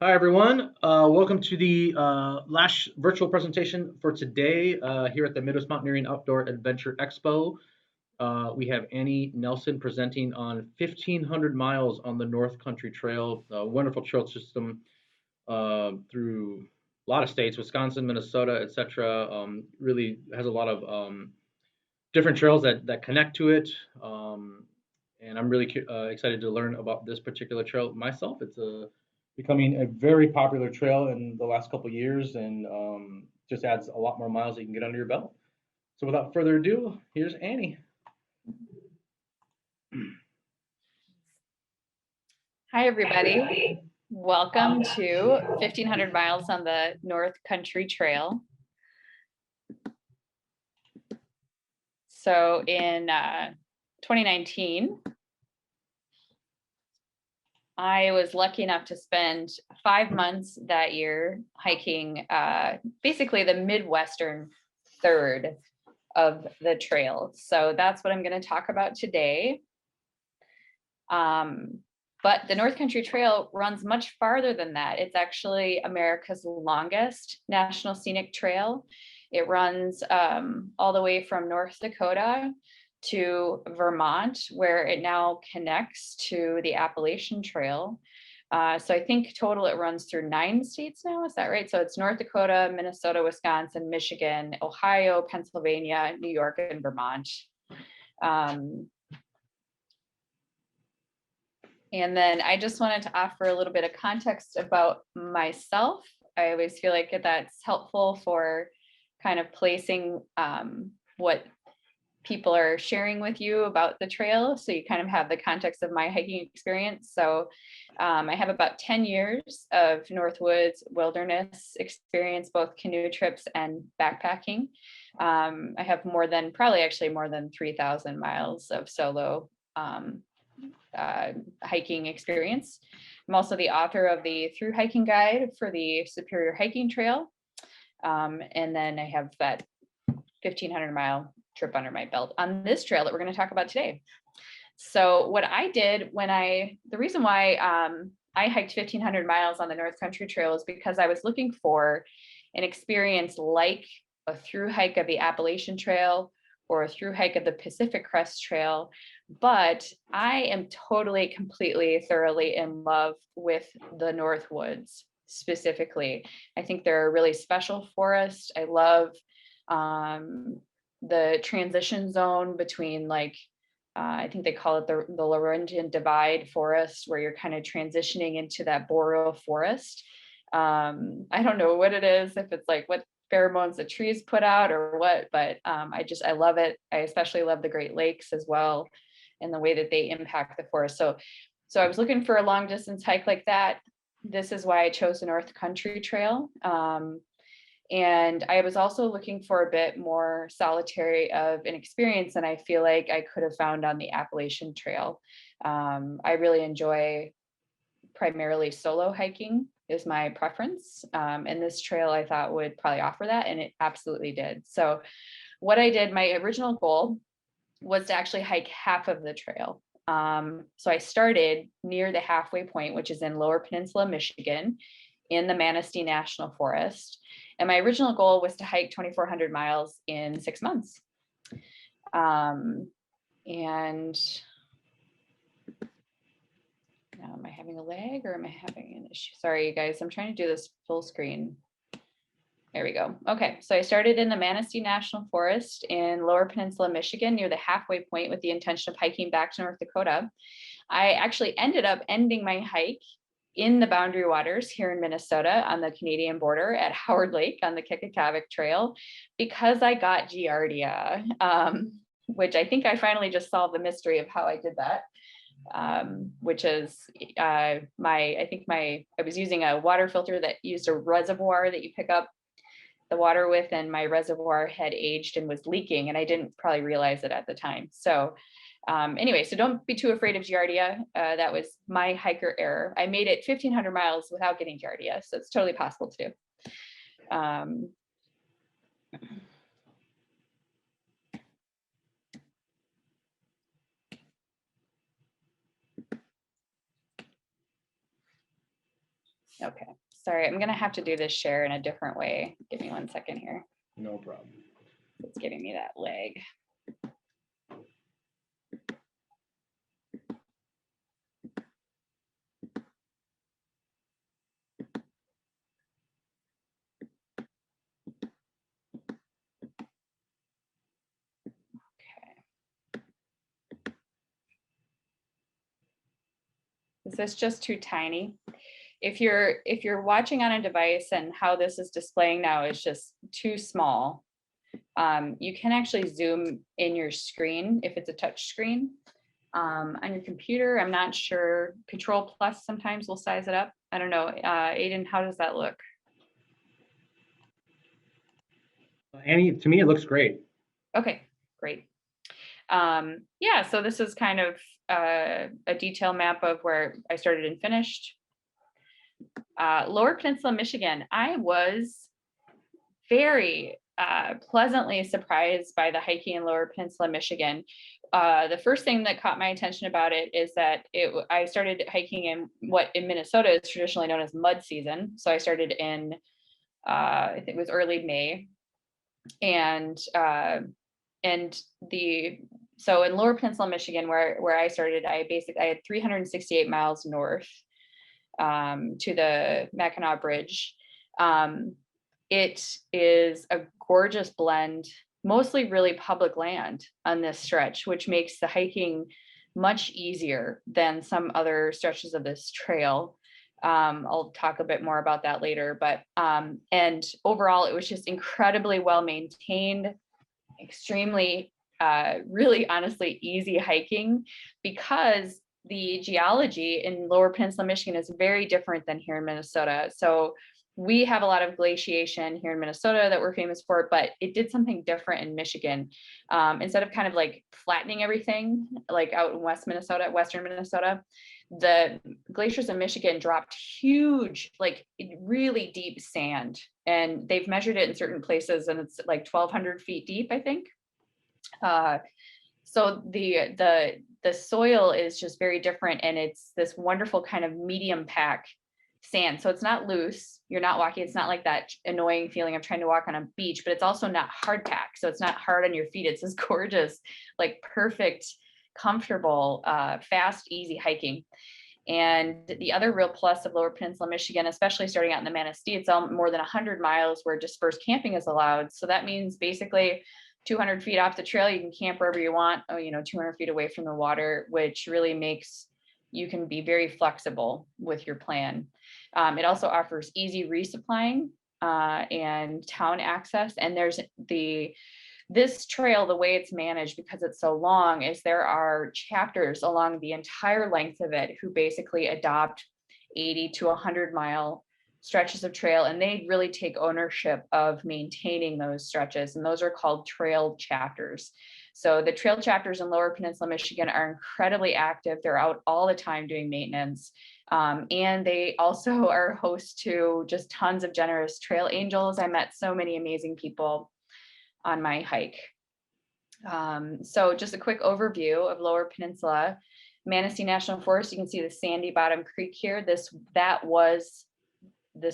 Hi, everyone. Welcome to the last virtual presentation for today here at the Midwest Mountaineering Outdoor Adventure Expo. We have Annie Nelson presenting on 1,500 miles on the North Country Trail, a wonderful trail system through a lot of states, Wisconsin, Minnesota, etc. Really has a lot of different trails that connect to it. And I'm really excited to learn about this particular trail myself. It's becoming a very popular trail in the last couple of years, and just adds a lot more miles that you can get under your belt. So without further ado, here's Annie. Hi, everybody. Welcome to 1,500 miles on the North Country Trail. So in 2019, I was lucky enough to spend 5 months that year hiking basically the Midwestern third of the trail. So that's what I'm going to talk about today. But the North Country Trail runs much farther than that. It's actually America's longest National Scenic Trail. It runs all the way from North Dakota to Vermont, where it now connects to the Appalachian Trail. So I think total it runs through 9 states now. Is that right? So it's North Dakota, Minnesota, Wisconsin, Michigan, Ohio, Pennsylvania, New York, and Vermont. And then I just wanted to offer a little bit of context about myself. I always feel like that's helpful for kind of placing what people are sharing with you about the trail. So you kind of have the context of my hiking experience. So I have about 10 years of Northwoods Wilderness experience, both canoe trips and backpacking. I have probably more than 3,000 miles of solo hiking experience. I'm also the author of the through hiking guide for the Superior Hiking Trail. And then I have that 1,500 mile trip under my belt on this trail that we're going to talk about today. So what I did the reason why I hiked 1,500 miles on the North Country Trail is because I was looking for an experience like a through hike of the Appalachian Trail or a through hike of the Pacific Crest Trail. But I am totally, completely, thoroughly in love with the Northwoods specifically. I think they're a really special forest. I love the transition zone between I think they call it the Laurentian Divide forest, where you're kind of transitioning into that boreal forest. I don't know what it is, if it's like what pheromones the trees put out or what, but I love it. I especially love the Great Lakes as well, and the way that they impact the forest. So I was looking for a long distance hike like that. This is why I chose the North Country Trail. And I was also looking for a bit more solitary of an experience than I feel like I could have found on the Appalachian Trail. I really enjoy primarily solo hiking is my preference. And this trail I thought would probably offer that, and it absolutely did. So what I did, my original goal was to actually hike half of the trail. So I started near the halfway point, which is in Lower Peninsula, Michigan, in the Manistee National Forest. And my original goal was to hike 2,400 miles in 6 months. And now, am I having a lag or am I having an issue? Sorry, you guys, I'm trying to do this full screen. There we go. Okay, so I started in the Manistee National Forest in Lower Peninsula, Michigan, near the halfway point with the intention of hiking back to North Dakota. I actually ended up ending my hike in the Boundary Waters here in Minnesota on the Canadian border at Howard Lake on the Kekakavik Trail because I got Giardia, which I think I finally just solved the mystery of how I did that. Which is I was using a water filter that used a reservoir that you pick up the water with, and my reservoir had aged and was leaking, and I didn't probably realize it at the time. So anyway, so don't be too afraid of Giardia. That was my hiker error. I made it 1,500 miles without getting Giardia, so it's totally possible to do. Okay, sorry, I'm gonna have to do this share in a different way. Give me 1 second here. No problem. It's giving me that lag. Is this just too tiny? If you're watching on a device and how this is displaying now is just too small, you can actually zoom in your screen if it's a touch screen. On your computer, I'm not sure. Control plus sometimes will size it up. I don't know. Aiden, how does that look? Annie, to me, it looks great. Okay, great. Yeah, so this is kind of a detail map of where I started and finished. Lower Peninsula, Michigan. I was very pleasantly surprised by the hiking in Lower Peninsula, Michigan. The first thing that caught my attention about it is that I started hiking in what in Minnesota is traditionally known as mud season. So I started in, I think it was early May. And so in Lower Peninsula, Michigan, where I started, I had 368 miles north to the Mackinaw Bridge. It is a gorgeous blend, mostly really public land on this stretch, which makes the hiking much easier than some other stretches of this trail. I'll talk a bit more about that later, but and overall, it was just incredibly well maintained, extremely, really honestly easy hiking because the geology in Lower Peninsula, Michigan is very different than here in Minnesota. So we have a lot of glaciation here in Minnesota that we're famous for, but it did something different in Michigan. Instead of kind of like flattening everything like out in Western Minnesota, the glaciers in Michigan dropped huge, like really deep sand. And they've measured it in certain places and it's like 1,200 feet deep, I think. So the soil is just very different and it's this wonderful kind of medium pack sand. So it's not loose. You're not walking. It's not like that annoying feeling of trying to walk on a beach, but it's also not hard pack. So it's not hard on your feet. It's this gorgeous, like perfect, comfortable, fast, easy hiking. And the other real plus of Lower Peninsula, Michigan, especially starting out in the Manistee, it's more than 100 miles where dispersed camping is allowed. So that means basically 200 feet off the trail, you can camp wherever you want, 200 feet away from the water, which really makes you can be very flexible with your plan. It also offers easy resupplying and town access. And this trail, the way it's managed, because it's so long, is there are chapters along the entire length of it who basically adopt 80 to 100 mile stretches of trail, and they really take ownership of maintaining those stretches, and those are called trail chapters. So the trail chapters in Lower Peninsula, Michigan are incredibly active. They're out all the time doing maintenance. And they also are host to just tons of generous trail angels. I met so many amazing people on my hike. So just a quick overview of Lower Peninsula. Manistee National Forest, you can see the Sandy Bottom Creek here. This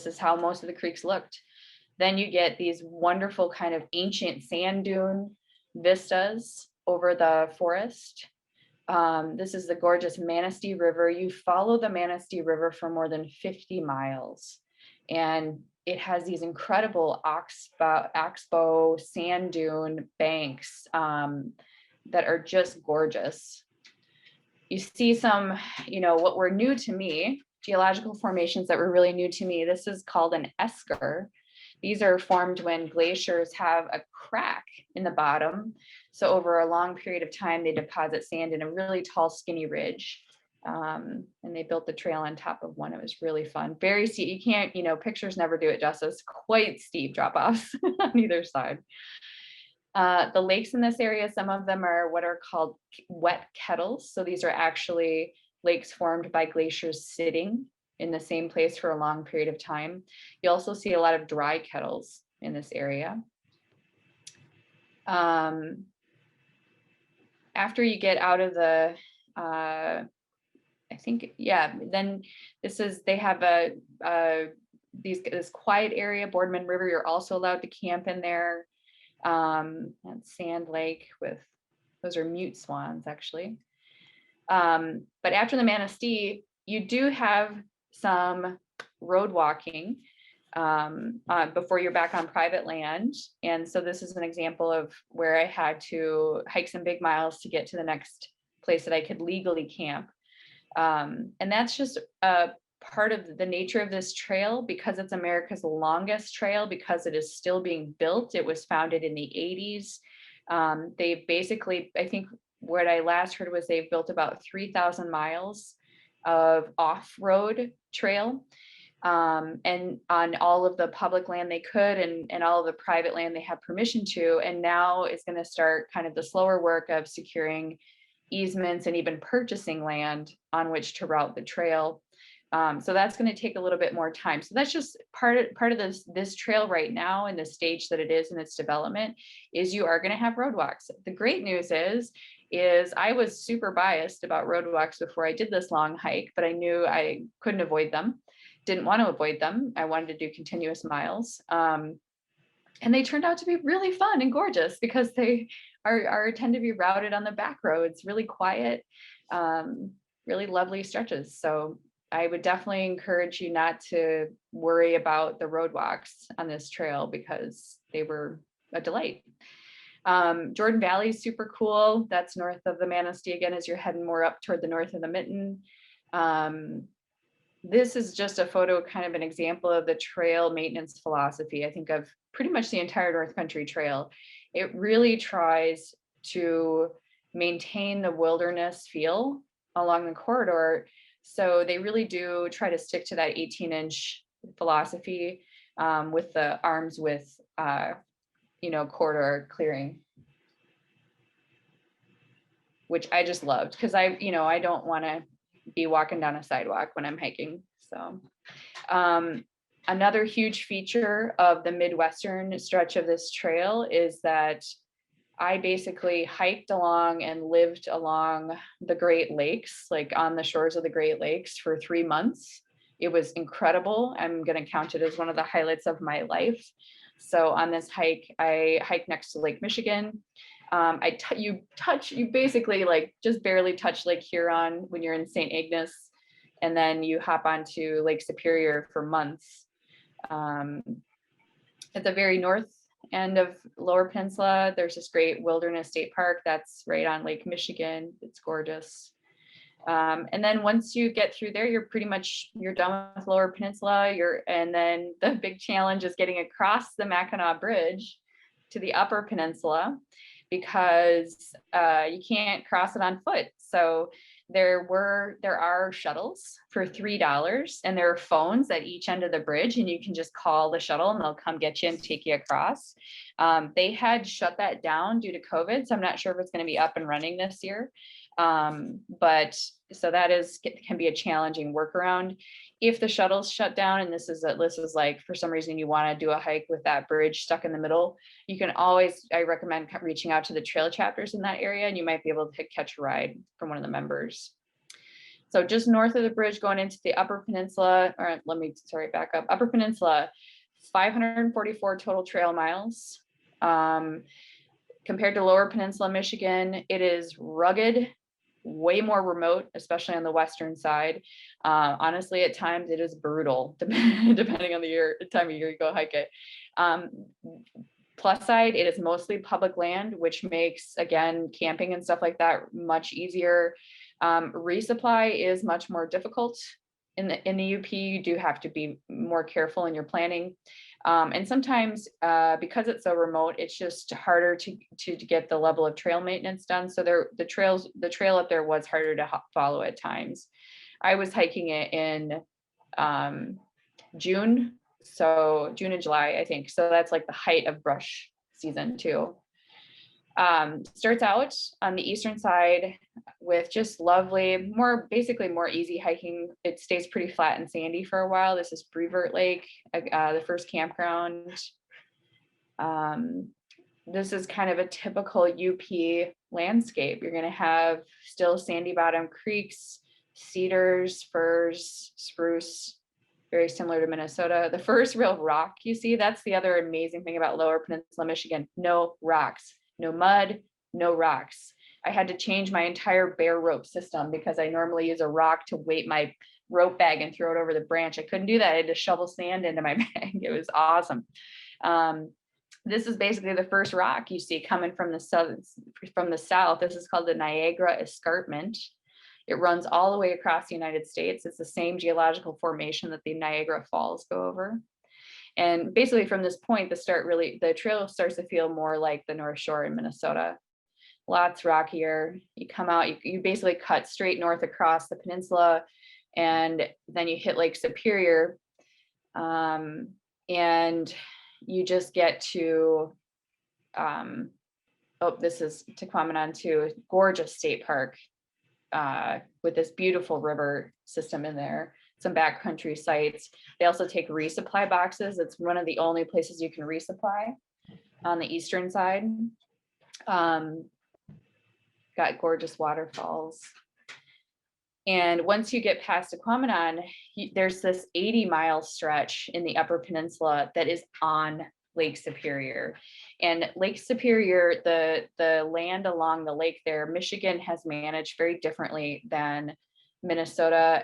is how most of the creeks looked. Then you get these wonderful kind of ancient sand dune vistas over the forest. This is the gorgeous Manistee River. You follow the Manistee River for more than 50 miles. And it has these incredible oxbow sand dune banks that are just gorgeous. You see some, what were new to me, geological formations that were really new to me. This is called an esker. These are formed when glaciers have a crack in the bottom. So over a long period of time, they deposit sand in a really tall, skinny ridge. And they built the trail on top of one. It was really fun. Very steep. You can't, pictures never do it justice. Quite steep drop-offs on either side. The lakes in this area, some of them are what are called wet kettles. So these are actually lakes formed by glaciers sitting in the same place for a long period of time. You also see a lot of dry kettles in this area. After you get out of the I think, yeah, then they have this quiet area, Boardman River, you're also allowed to camp in there. And Sand Lake those are mute swans actually. But after the Manistee, you do have some road walking before you're back on private land. And so this is an example of where I had to hike some big miles to get to the next place that I could legally camp. And that's just a part of the nature of this trail, because it's America's longest trail, because it is still being built. It was founded in the 80s. They basically, I think what I last heard was they've built about 3,000 miles of off-road trail. And on all of the public land they could, and all of the private land they have permission to. And now is going to start kind of the slower work of securing easements and even purchasing land on which to route the trail. So that's going to take a little bit more time. So that's just part of this trail right now, in the stage that it is in its development, is you are going to have roadwalks. The great news is I was super biased about roadwalks before I did this long hike, but I knew I couldn't avoid them. Didn't want to avoid them. I wanted to do continuous miles. And they turned out to be really fun and gorgeous, because they tend to be routed on the back roads, really quiet, really lovely stretches. So I would definitely encourage you not to worry about the roadwalks on this trail, because they were a delight. Jordan Valley is super cool. That's north of the Manistee again, as you're heading more up toward the north of the Mitten. This is just a photo, kind of an example of the trail maintenance philosophy, I think, of pretty much the entire North Country Trail. It really tries to maintain the wilderness feel along the corridor. So they really do try to stick to that 18-inch philosophy, with the arms width, corridor clearing, which I just loved, because I don't want to be walking down a sidewalk when I'm hiking. So another huge feature of the Midwestern stretch of this trail is that I basically hiked along and lived along the Great Lakes, like on the shores of the Great Lakes, for 3 months. It was incredible. I'm going to count it as one of the highlights of my life. So on this hike, I hiked next to Lake Michigan. You basically like just barely touch Lake Huron when you're in St. Ignace, and then you hop onto Lake Superior for months. At the very north end of Lower Peninsula, there's this great wilderness state park that's right on Lake Michigan. It's gorgeous. And then once you get through there, you're done with Lower Peninsula. And then the big challenge is getting across the Mackinaw Bridge to the Upper Peninsula, because you can't cross it on foot. So there are shuttles for $3, and there are phones at each end of the bridge, and you can just call the shuttle and they'll come get you and take you across. They had shut that down due to COVID, so I'm not sure if it's going to be up and running this year. But so that can be a challenging workaround. If the shuttle's shut down, and this is like, for some reason you want to do a hike with that bridge stuck in the middle, I recommend reaching out to the trail chapters in that area, and you might be able to catch a ride from one of the members. So just north of the bridge, going into the Upper Peninsula, back up. Upper Peninsula, 544 total trail miles. Compared to Lower Peninsula, Michigan, it is rugged, way more remote, especially on the western side. Honestly, at times it is brutal, depending on the time of year you go hike it. Plus side, it is mostly public land, which makes, again, camping and stuff like that much easier. Resupply is much more difficult in the UP. You do have to be more careful in your planning. And sometimes because it's so remote, it's just harder to get the level of trail maintenance done. So the trail up there was harder to follow at times. I was hiking it in June and July, I think. So that's like the height of brush season too. Starts out on the eastern side with just lovely, more easy hiking. It stays pretty flat and sandy for a while. This is Brevert Lake, the first campground. This is kind of a typical UP landscape. You're going to have still sandy bottom creeks, cedars, firs, spruce, very similar to Minnesota. The first real rock you see, that's the other amazing thing about Lower Peninsula, Michigan. No rocks, no mud, no rocks. I had to change my entire bear rope system because I normally use a rock to weight my rope bag and throw it over the branch. I couldn't do that. I had to shovel sand into my bag. It was awesome. This is basically the first rock you see coming from the south. This is called the Niagara Escarpment. It runs all the way across the United States. It's the same geological formation that the Niagara Falls go over. And basically from this point, the trail starts to feel more like the North Shore in Minnesota. Lots rockier. You come out, you basically cut straight north across the peninsula, and then you hit Lake Superior. And you just get to, this is Tequamanon too, gorgeous state park with this beautiful river system in there, some backcountry sites. They also take resupply boxes. It's one of the only places you can resupply on the eastern side. Got gorgeous waterfalls. And once you get past Tequamanon, there's this 80-mile stretch in the Upper Peninsula that is on Lake Superior. And Lake Superior, the land along the lake there, Michigan has managed very differently than Minnesota.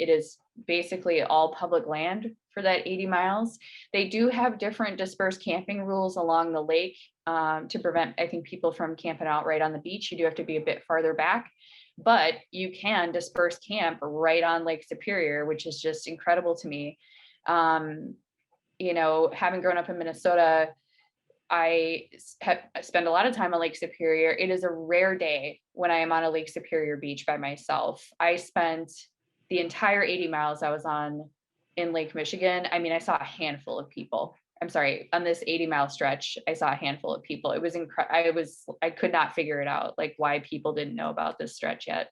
It is basically all public land for that 80 miles. They do have different dispersed camping rules along the lake to prevent, I think, people from camping out right on the beach. You do have to be a bit farther back, but you can disperse camp right on Lake Superior, which is just incredible to me. You know, having grown up in Minnesota, I spend a lot of time on Lake Superior. It is a rare day when I am on a Lake Superior beach by myself. I spent the entire 80 miles I was on in Lake Michigan. I mean, I saw a handful of people. I'm sorry, on this 80-mile stretch, I saw a handful of people. It was I could not figure it out, like why people didn't know about this stretch yet.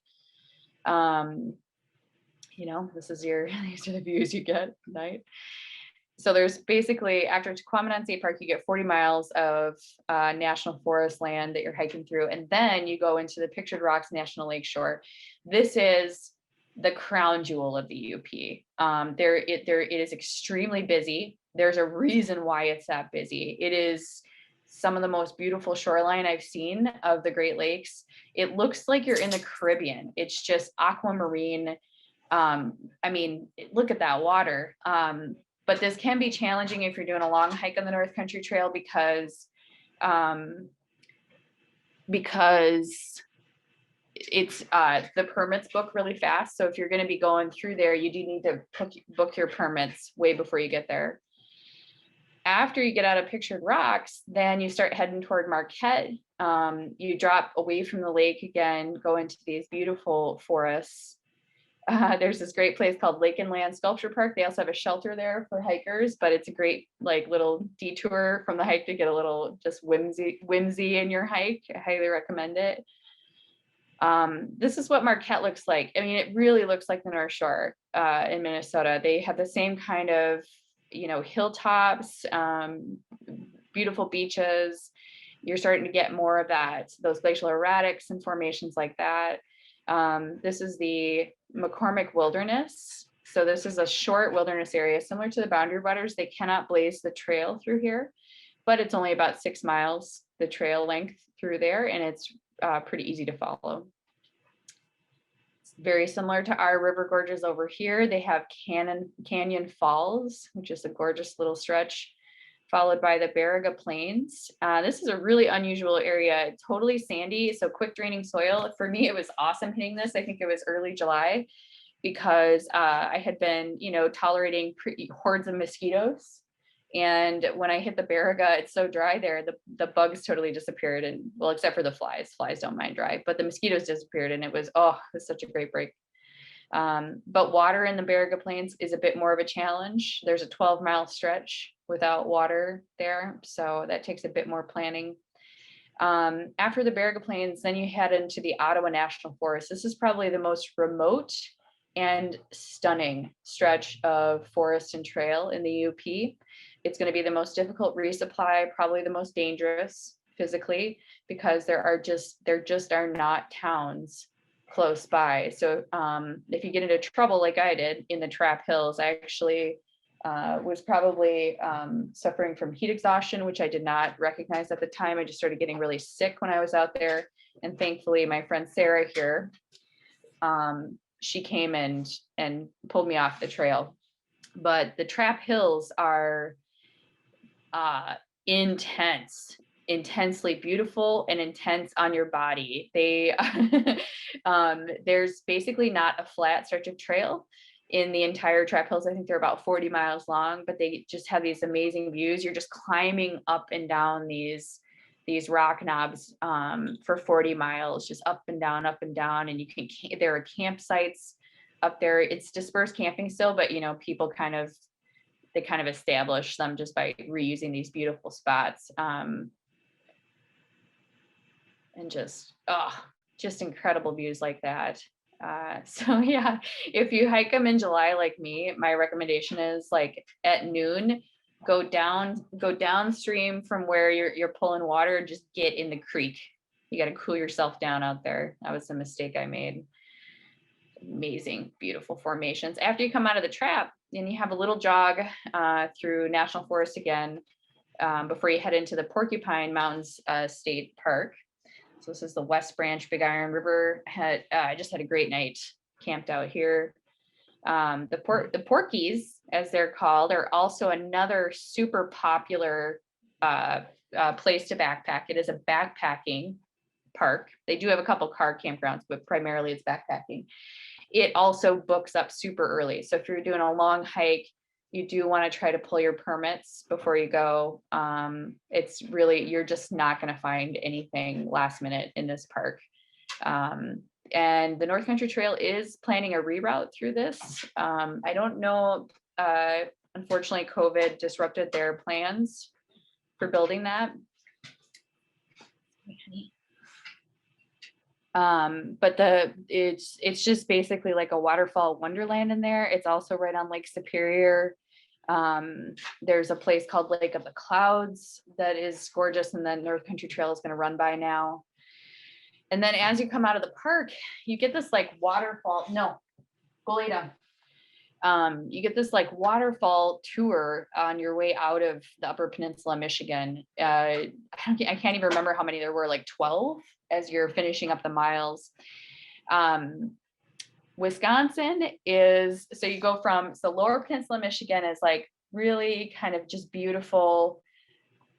You know, these are the views you get at night. So there's basically, after Tequamanon State Park, you get 40 miles of national forest land that you're hiking through. And then you go into the Pictured Rocks National Lakeshore. This is the crown jewel of the UP. It is extremely busy. There's a reason why it's that busy. It is some of the most beautiful shoreline I've seen of the Great Lakes. It looks like you're in the Caribbean. It's just aquamarine. I mean, look at that water. But this can be challenging if you're doing a long hike on the North Country Trail because it's the permits book really fast. So if you're going to be going through there, you do need to book your permits way before you get there. After you get out of Pictured Rocks, then you start heading toward Marquette. You drop away from the lake again, go into these beautiful forests. There's this great place called Lake and Land Sculpture Park. They also have a shelter there for hikers, but it's a great like little detour from the hike to get a little just whimsy in your hike. I highly recommend it. This is what Marquette looks like. I mean, it really looks like the North Shore in Minnesota. They have the same kind of, you know, hilltops, beautiful beaches. You're starting to get more of that, those glacial erratics and formations like that. This is the Mccormick Wilderness. So this is a short wilderness area similar to the Boundary Waters. They cannot blaze the trail through here, but it's only about 6 miles, the trail length through there, and it's pretty easy to follow. It's very similar to our river gorges over here. They have Canyon Falls, which is a gorgeous little stretch, followed by the Baraga Plains. This is a really unusual area, totally sandy, so quick draining soil. For me, it was awesome hitting this. I think it was early July because I had been, you know, tolerating hordes of mosquitoes. And when I hit the Baraga, it's so dry there, the bugs totally disappeared. And well, except for the flies. Flies don't mind dry, but the mosquitoes disappeared, and it was such a great break. But water in the Baraga Plains is a bit more of a challenge. There's a 12-mile stretch without water there, so that takes a bit more planning. After the Baraga Plains, then you head into the Ottawa National Forest. This is probably the most remote and stunning stretch of forest and trail in the UP. It's going to be the most difficult resupply, probably the most dangerous physically, because there just are not towns close by. So if you get into trouble like I did in the Trap Hills, I actually was probably suffering from heat exhaustion, which I did not recognize at the time. I just started getting really sick when I was out there. And thankfully, my friend Sarah here, she came and pulled me off the trail. But the Trap Hills are intensely beautiful and intense on your body. They there's basically not a flat stretch of trail in the entire Trap Hills. I think they're about 40 miles long, but they just have these amazing views. You're just climbing up and down these rock knobs for 40 miles, just up and down, and you can, there are campsites up there. It's dispersed camping still, but you know, people kind of establish them just by reusing these beautiful spots. And just incredible views like that. So yeah, if you hike them in July like me, my recommendation is like at noon, go downstream from where you're pulling water and just get in the creek. You got to cool yourself down out there. That was a mistake I made. Amazing, beautiful formations. After you come out of the trap, then you have a little jog through National Forest again before you head into the Porcupine Mountains State Park. So this is the West Branch Big Iron River. I just had a great night camped out here. The Porkies, as they're called, are also another super popular place to backpack. It is a backpacking park. They do have a couple car campgrounds, but primarily it's backpacking. It also books up super early. So if you're doing a long hike, you do want to try to pull your permits before you go. It's really, you're just not going to find anything last minute in this park. And the North Country Trail is planning a reroute through this. I don't know, unfortunately, COVID disrupted their plans for building that. But it's just basically like a waterfall wonderland in there. It's also right on Lake Superior. There's a place called Lake of the Clouds that is gorgeous, and then North Country Trail is going to run by now. And then as you come out of the park, you get this like waterfall. No, go lay down. You get this like waterfall tour on your way out of the Upper Peninsula, Michigan. I can't even remember how many there were, like 12 as you're finishing up the miles. Wisconsin is, so you go from, so Lower Peninsula, Michigan is like really kind of just beautiful,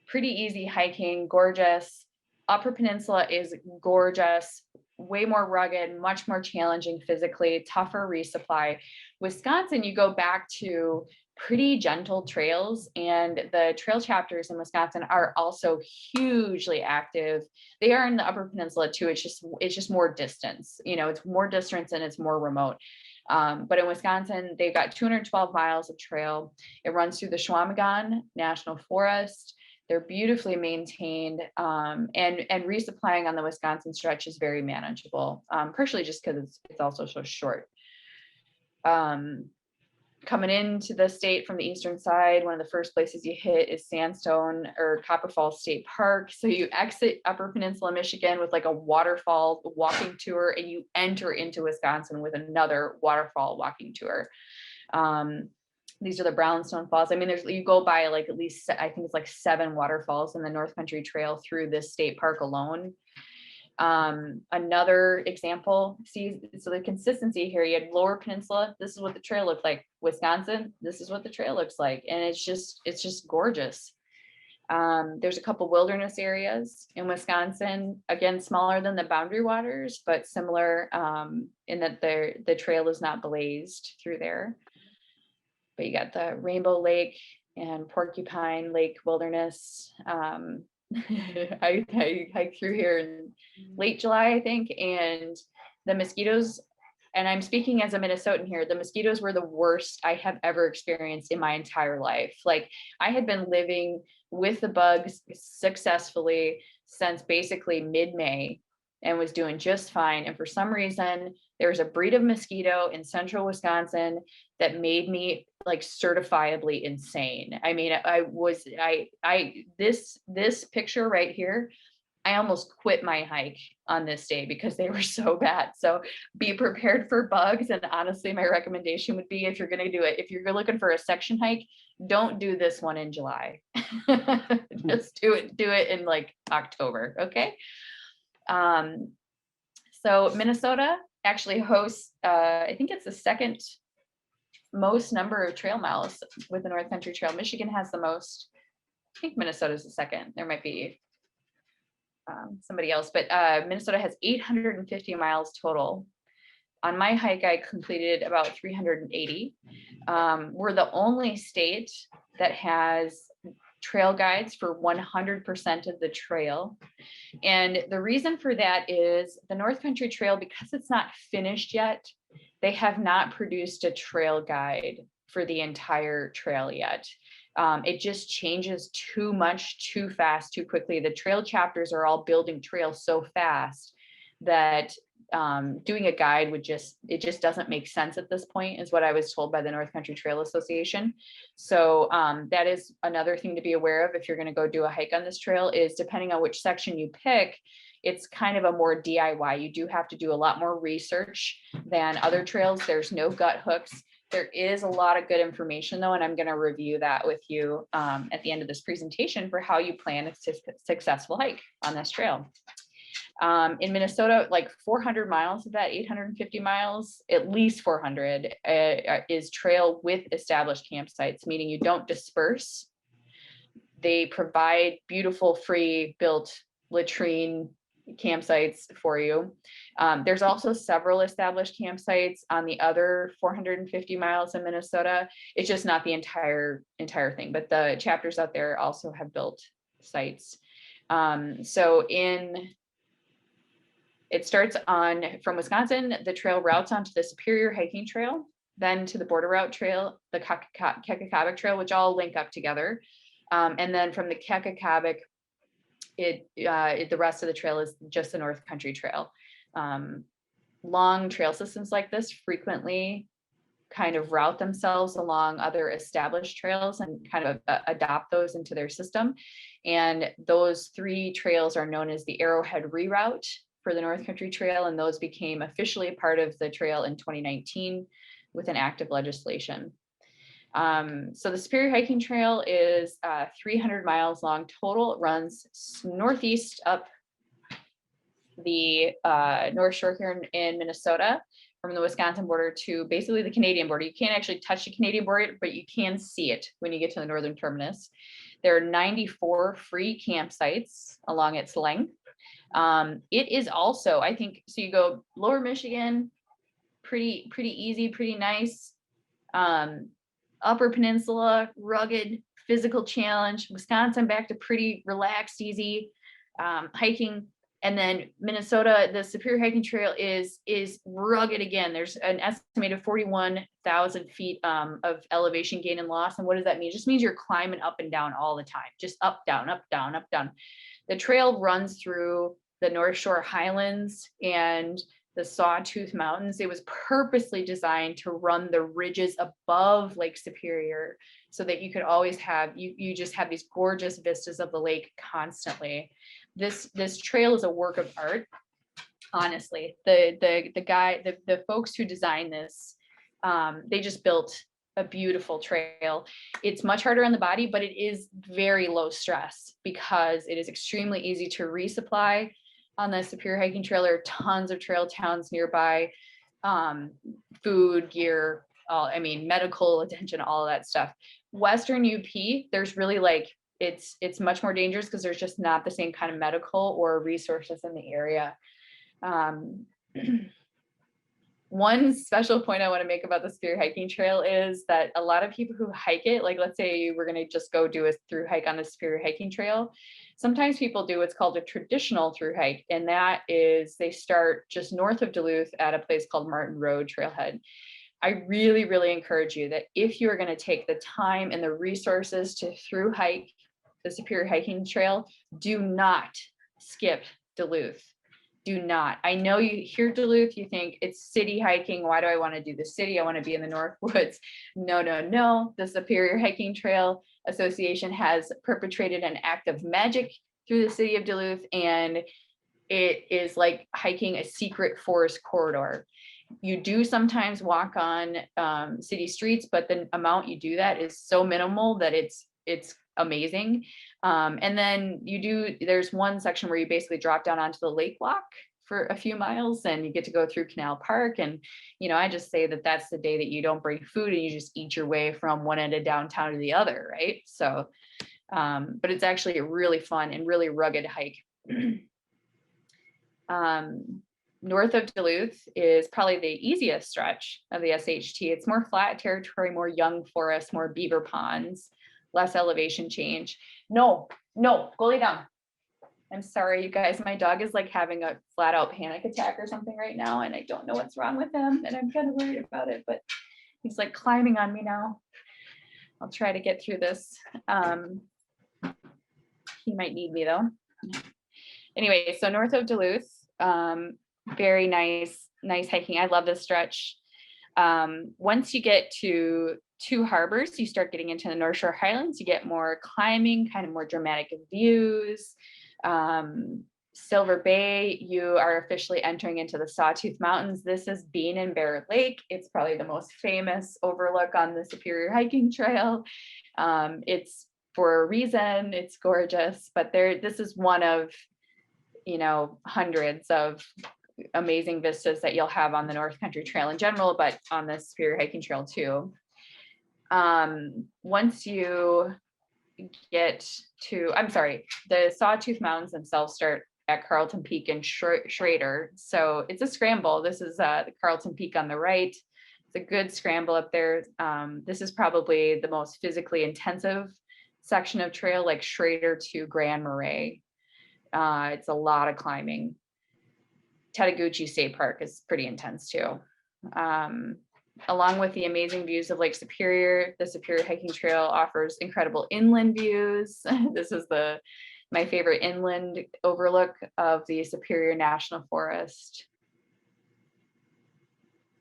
pretty easy hiking, gorgeous. Upper Peninsula is gorgeous, way more rugged, much more challenging physically, tougher resupply. Wisconsin, you go back to pretty gentle trails, and the trail chapters in Wisconsin are also hugely active. They are in the Upper Peninsula too. It's just more distance, you know, it's more distance and it's more remote. But in Wisconsin, they've got 212 miles of trail. It runs through the Chequamegon National Forest. They're beautifully maintained, and resupplying on the Wisconsin stretch is very manageable, partially just because it's also so short. Coming into the state from the eastern side, one of the first places you hit is Sandstone or Copper Falls State Park. So you exit Upper Peninsula, Michigan with like a waterfall walking tour, and you enter into Wisconsin with another waterfall walking tour. These are the Brownstone Falls. I mean, you go by like at least, I think it's like 7 waterfalls in the North Country Trail through this state park alone. Another example, see, so the consistency here, you had Lower Peninsula, this is what the trail looked like. Wisconsin, this is what the trail looks like. And it's just gorgeous. There's a couple wilderness areas in Wisconsin, again, smaller than the Boundary Waters, but similar in that the trail is not blazed through there. But you got the Rainbow Lake and Porcupine Lake Wilderness. I hiked through here in late July, I think, and the mosquitoes, and I'm speaking as a Minnesotan here, the mosquitoes were the worst I have ever experienced in my entire life. Like, I had been living with the bugs successfully since basically mid-May and was doing just fine. And for some reason, there was a breed of mosquito in central Wisconsin that made me like certifiably insane. I mean, this picture right here, I almost quit my hike on this day because they were so bad. So be prepared for bugs. And honestly, my recommendation would be, if you're going to do it, if you're looking for a section hike, don't do this one in July. Just do it in like October. Okay. So Minnesota actually hosts, I think it's the second most number of trail miles with the North Country Trail. Michigan has the most. I think Minnesota's the second. There might be somebody else, but Minnesota has 850 miles total. On my hike, I completed about 380. We're the only state that has trail guides for 100% of the trail. And the reason for that is the North Country Trail, because it's not finished yet, they have not produced a trail guide for the entire trail yet. It just changes too much, too fast, too quickly. The trail chapters are all building trails so fast that doing a guide it just doesn't make sense at this point, is what I was told by the North Country Trail Association. So that is another thing to be aware of if you're going to go do a hike on this trail, is depending on which section you pick, it's kind of a more DIY. You do have to do a lot more research than other trails. There's no gut hooks. There is a lot of good information though, and I'm going to review that with you at the end of this presentation for how you plan a successful hike on this trail. In Minnesota, like 400 miles of that 850 miles, at least 400 is trail with established campsites, meaning you don't disperse. They provide beautiful free built latrine campsites for you. There's also several established campsites on the other 450 miles in Minnesota. It's just not the entire thing, but the chapters out there also have built sites. It starts from Wisconsin, the trail routes onto the Superior Hiking Trail, then to the Border Route Trail, the Kekakabic Trail, which all link up together. And then from the Kekakabic, the rest of the trail is just the North Country Trail. Long trail systems like this frequently kind of route themselves along other established trails and kind of adopt those into their system. And those three trails are known as the Arrowhead Reroute for the North Country Trail, and those became officially part of the trail in 2019 with an act of legislation. So the Superior Hiking Trail is 300 miles long total. It runs northeast up the North Shore here in Minnesota, from the Wisconsin border to basically the Canadian border. You can't actually touch the Canadian border, but you can see it when you get to the northern terminus. There are 94 free campsites along its length. It is also, I think, so you go Lower Michigan, pretty easy, pretty nice. Upper Peninsula, rugged, physical challenge. Wisconsin, back to pretty relaxed, easy hiking. And then Minnesota, the Superior Hiking Trail is rugged again. There's an estimated 41,000 feet of elevation gain and loss. And what does that mean? It just means you're climbing up and down all the time, just up, down, up, down, up, down. The trail runs through the North Shore Highlands and the Sawtooth Mountains. It was purposely designed to run the ridges above Lake Superior so that you could always have, you just have these gorgeous vistas of the lake constantly. This trail is a work of art, honestly. The folks who designed this, they just built a beautiful trail. It's much harder on the body, but it is very low stress because it is extremely easy to resupply. On the Superior Hiking Trail, there are tons of trail towns nearby, food, gear, medical attention, all of that stuff. Western UP, there's really it's much more dangerous because there's just not the same kind of medical or resources in the area. One special point I want to make about the Superior Hiking Trail is that a lot of people who hike it, like let's say you were going to just go do a through hike on the Superior Hiking Trail, sometimes people do what's called a traditional through hike, and that is they start just north of Duluth at a place called Martin Road Trailhead. I really, really encourage you that if you're going to take the time and the resources to through hike the Superior Hiking Trail, do not skip Duluth. Do not. I know you hear Duluth, you think it's city hiking. Why do I want to do the city? I want to be in the North Woods. No, no, no. The Superior Hiking Trail Association has perpetrated an act of magic through the city of Duluth, and it is like hiking a secret forest corridor. You do sometimes walk on city streets, but the amount you do that is so minimal that it's amazing. And then there's one section where you basically drop down onto the lake walk for a few miles, and you get to go through Canal Park. And, I just say that that's the day that you don't bring food and you just eat your way from one end of downtown to the other, right? So, but it's actually a really fun and really rugged hike. North of Duluth is probably the easiest stretch of the SHT. It's more flat territory, more young forest, more beaver ponds, less elevation change. No, go lay down. I'm sorry, you guys, my dog is like having a flat out panic attack or something right now, and I don't know what's wrong with him, and I'm kind of worried about it, but he's like climbing on me now. I'll try to get through this. He might need me though. Anyway, so north of Duluth, very nice hiking. I love this stretch. Once you get to Two Harbors, you start getting into the North Shore Highlands. You get more climbing, kind of more dramatic views. Silver Bay, you are officially entering into the Sawtooth Mountains. This is Bean and Brevert Lake. It's probably the most famous overlook on the Superior Hiking Trail. It's for a reason, it's gorgeous, but this is one of, hundreds of amazing vistas that you'll have on the North Country Trail in general, but on the Superior Hiking Trail too. Once you get to, the Sawtooth Mountains themselves start at Carlton Peak and Schrader. So it's a scramble. This is the Carlton Peak on the right. It's a good scramble up there. This is probably the most physically intensive section of trail, like Schrader to Grand Marais. It's a lot of climbing. Tateguchi State Park is pretty intense too. Along with the amazing views of Lake Superior, the Superior Hiking Trail offers incredible inland views. This is my favorite inland overlook of the Superior National Forest.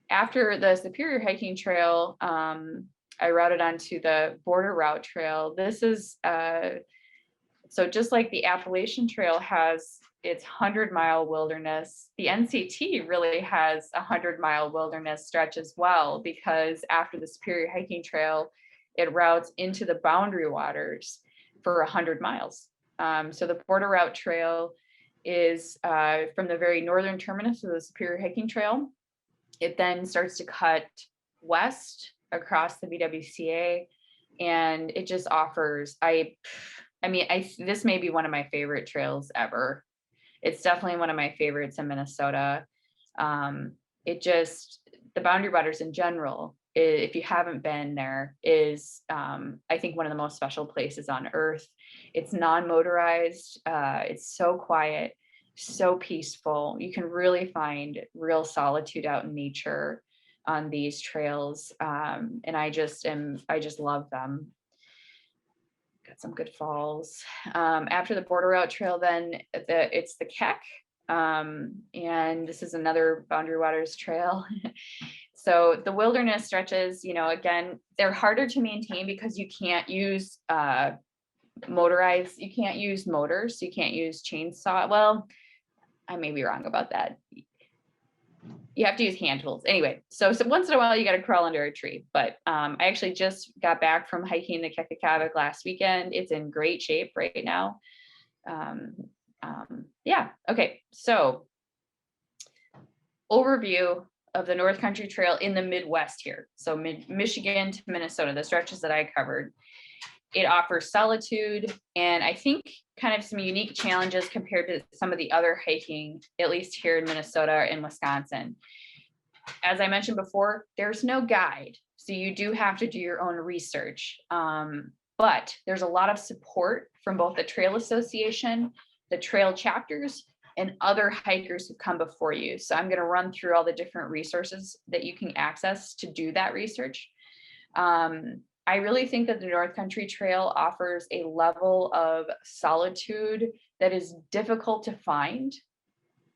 After the Superior Hiking Trail, I routed onto the Border Route Trail. This is, so just like the Appalachian Trail has its 100-mile wilderness, the NCT really has a 100-mile wilderness stretch as well, because after the Superior Hiking Trail, it routes into the boundary waters for 100 miles. So the Border Route Trail is from the very northern terminus of the Superior Hiking Trail. It then starts to cut west across the BWCA, and it just offers, this may be one of my favorite trails ever. It's definitely one of my favorites in Minnesota. The boundary waters in general, if you haven't been there, is I think one of the most special places on earth. It's non-motorized. It's so quiet, so peaceful. You can really find real solitude out in nature on these trails. And I just love them. Got some good falls. After the Border Route Trail, then it's the Keck. And this is another boundary waters trail. So the wilderness stretches, again, they're harder to maintain because you can't use you can't use motors, you can't use chainsaw. Well, I may be wrong about that. You have to use hand tools. Anyway, so once in a while you got to crawl under a tree. But I actually just got back from hiking the Kekakavik last weekend. It's in great shape right now. Yeah, okay. So overview of the North Country Trail in the Midwest here. So Michigan to Minnesota, the stretches that I covered. It offers solitude and I think kind of some unique challenges compared to some of the other hiking, at least here in Minnesota and Wisconsin. As I mentioned before, there's no guide. So you do have to do your own research. But there's a lot of support from both the Trail Association, the trail chapters, and other hikers who come before you. So I'm going to run through all the different resources that you can access to do that research. I really think that the North Country Trail offers a level of solitude that is difficult to find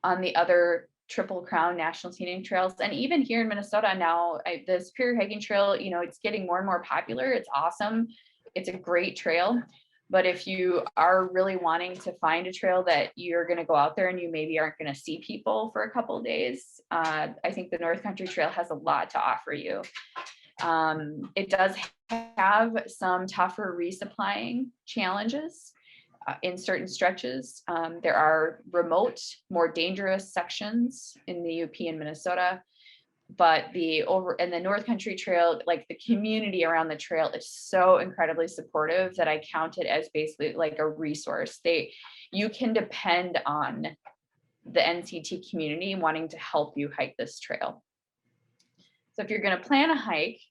on the other Triple Crown National Scenic Trails. And even here in Minnesota now, the Superior Hiking Trail, it's getting more and more popular. It's awesome. It's a great trail. But if you are really wanting to find a trail that you're going to go out there and you maybe aren't going to see people for a couple of days, I think the North Country Trail has a lot to offer you. It does have some tougher resupplying challenges in certain stretches. There are remote, more dangerous sections in the UP and Minnesota, but the North Country Trail, like the community around the trail is so incredibly supportive that I count it as basically like a resource. You can depend on the NCT community wanting to help you hike this trail. So if you're going to plan a hike,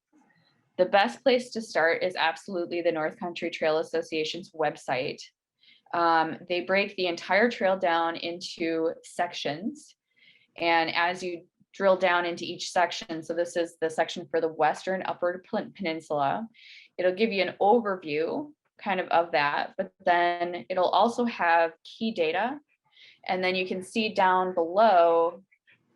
the best place to start is absolutely the North Country Trail Association's website. They break the entire trail down into sections. And as you drill down into each section, so this is the section for the Western Upper Peninsula, it'll give you an overview kind of that, but then it'll also have key data. And then you can see down below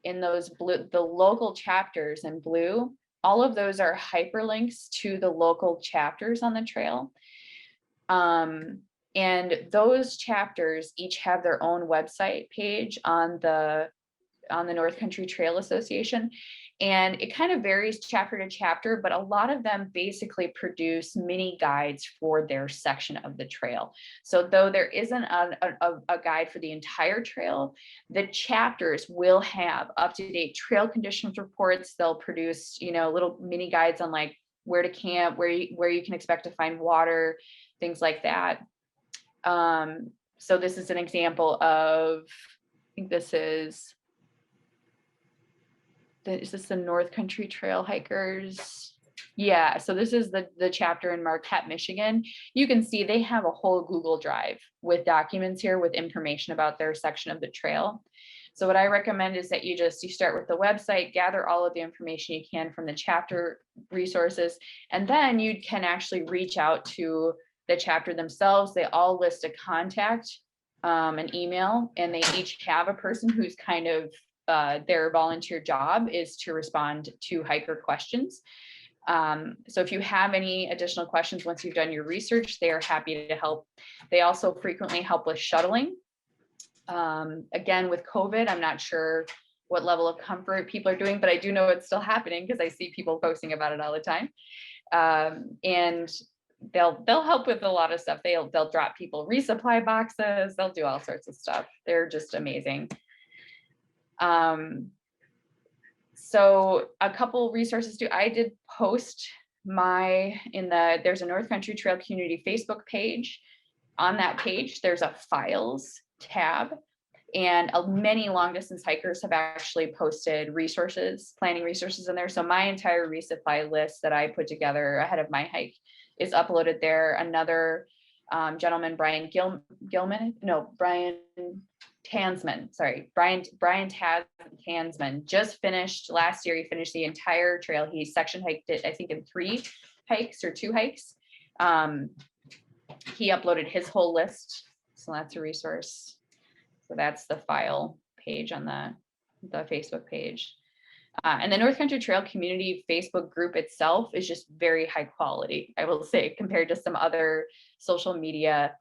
in those blue, the local chapters in blue, all of those are hyperlinks to the local chapters on the trail. And those chapters each have their own website page on the North Country Trail Association. And it kind of varies chapter to chapter, but a lot of them basically produce mini guides for their section of the trail. So though there isn't a guide for the entire trail, the chapters will have up-to-date trail conditions reports. They'll produce, little mini guides on like where to camp, where you can expect to find water, things like that. So this is an example of, I think this is the North Country Trail hikers? Yeah, so this is the chapter in Marquette, Michigan. You can see they have a whole Google Drive with documents here with information about their section of the trail. So what I recommend is that you start with the website, gather all of the information you can from the chapter resources, and then you can actually reach out to the chapter themselves. They all list a contact, an email, and they each have a person who's kind of their volunteer job is to respond to hiker questions. So if you have any additional questions once you've done your research, they are happy to help. They also frequently help with shuttling. Again, with COVID, I'm not sure what level of comfort people are doing, but I do know it's still happening because I see people posting about it all the time. And they'll help with a lot of stuff. They'll drop people resupply boxes. They'll do all sorts of stuff. They're just amazing. So a couple resources too. I did post there's a North Country Trail Community Facebook page. On that page, there's a files tab, and many long distance hikers have actually posted planning resources in there. So my entire resupply list that I put together ahead of my hike is uploaded there. Another gentleman, Brian Tansman just finished last year. He finished the entire trail. He section hiked it, I think, in 3 hikes or 2 hikes. He uploaded his whole list. So that's a resource. So that's the file page on the Facebook page. And the North Country Trail Community Facebook group itself is just very high quality, I will say, compared to some other social media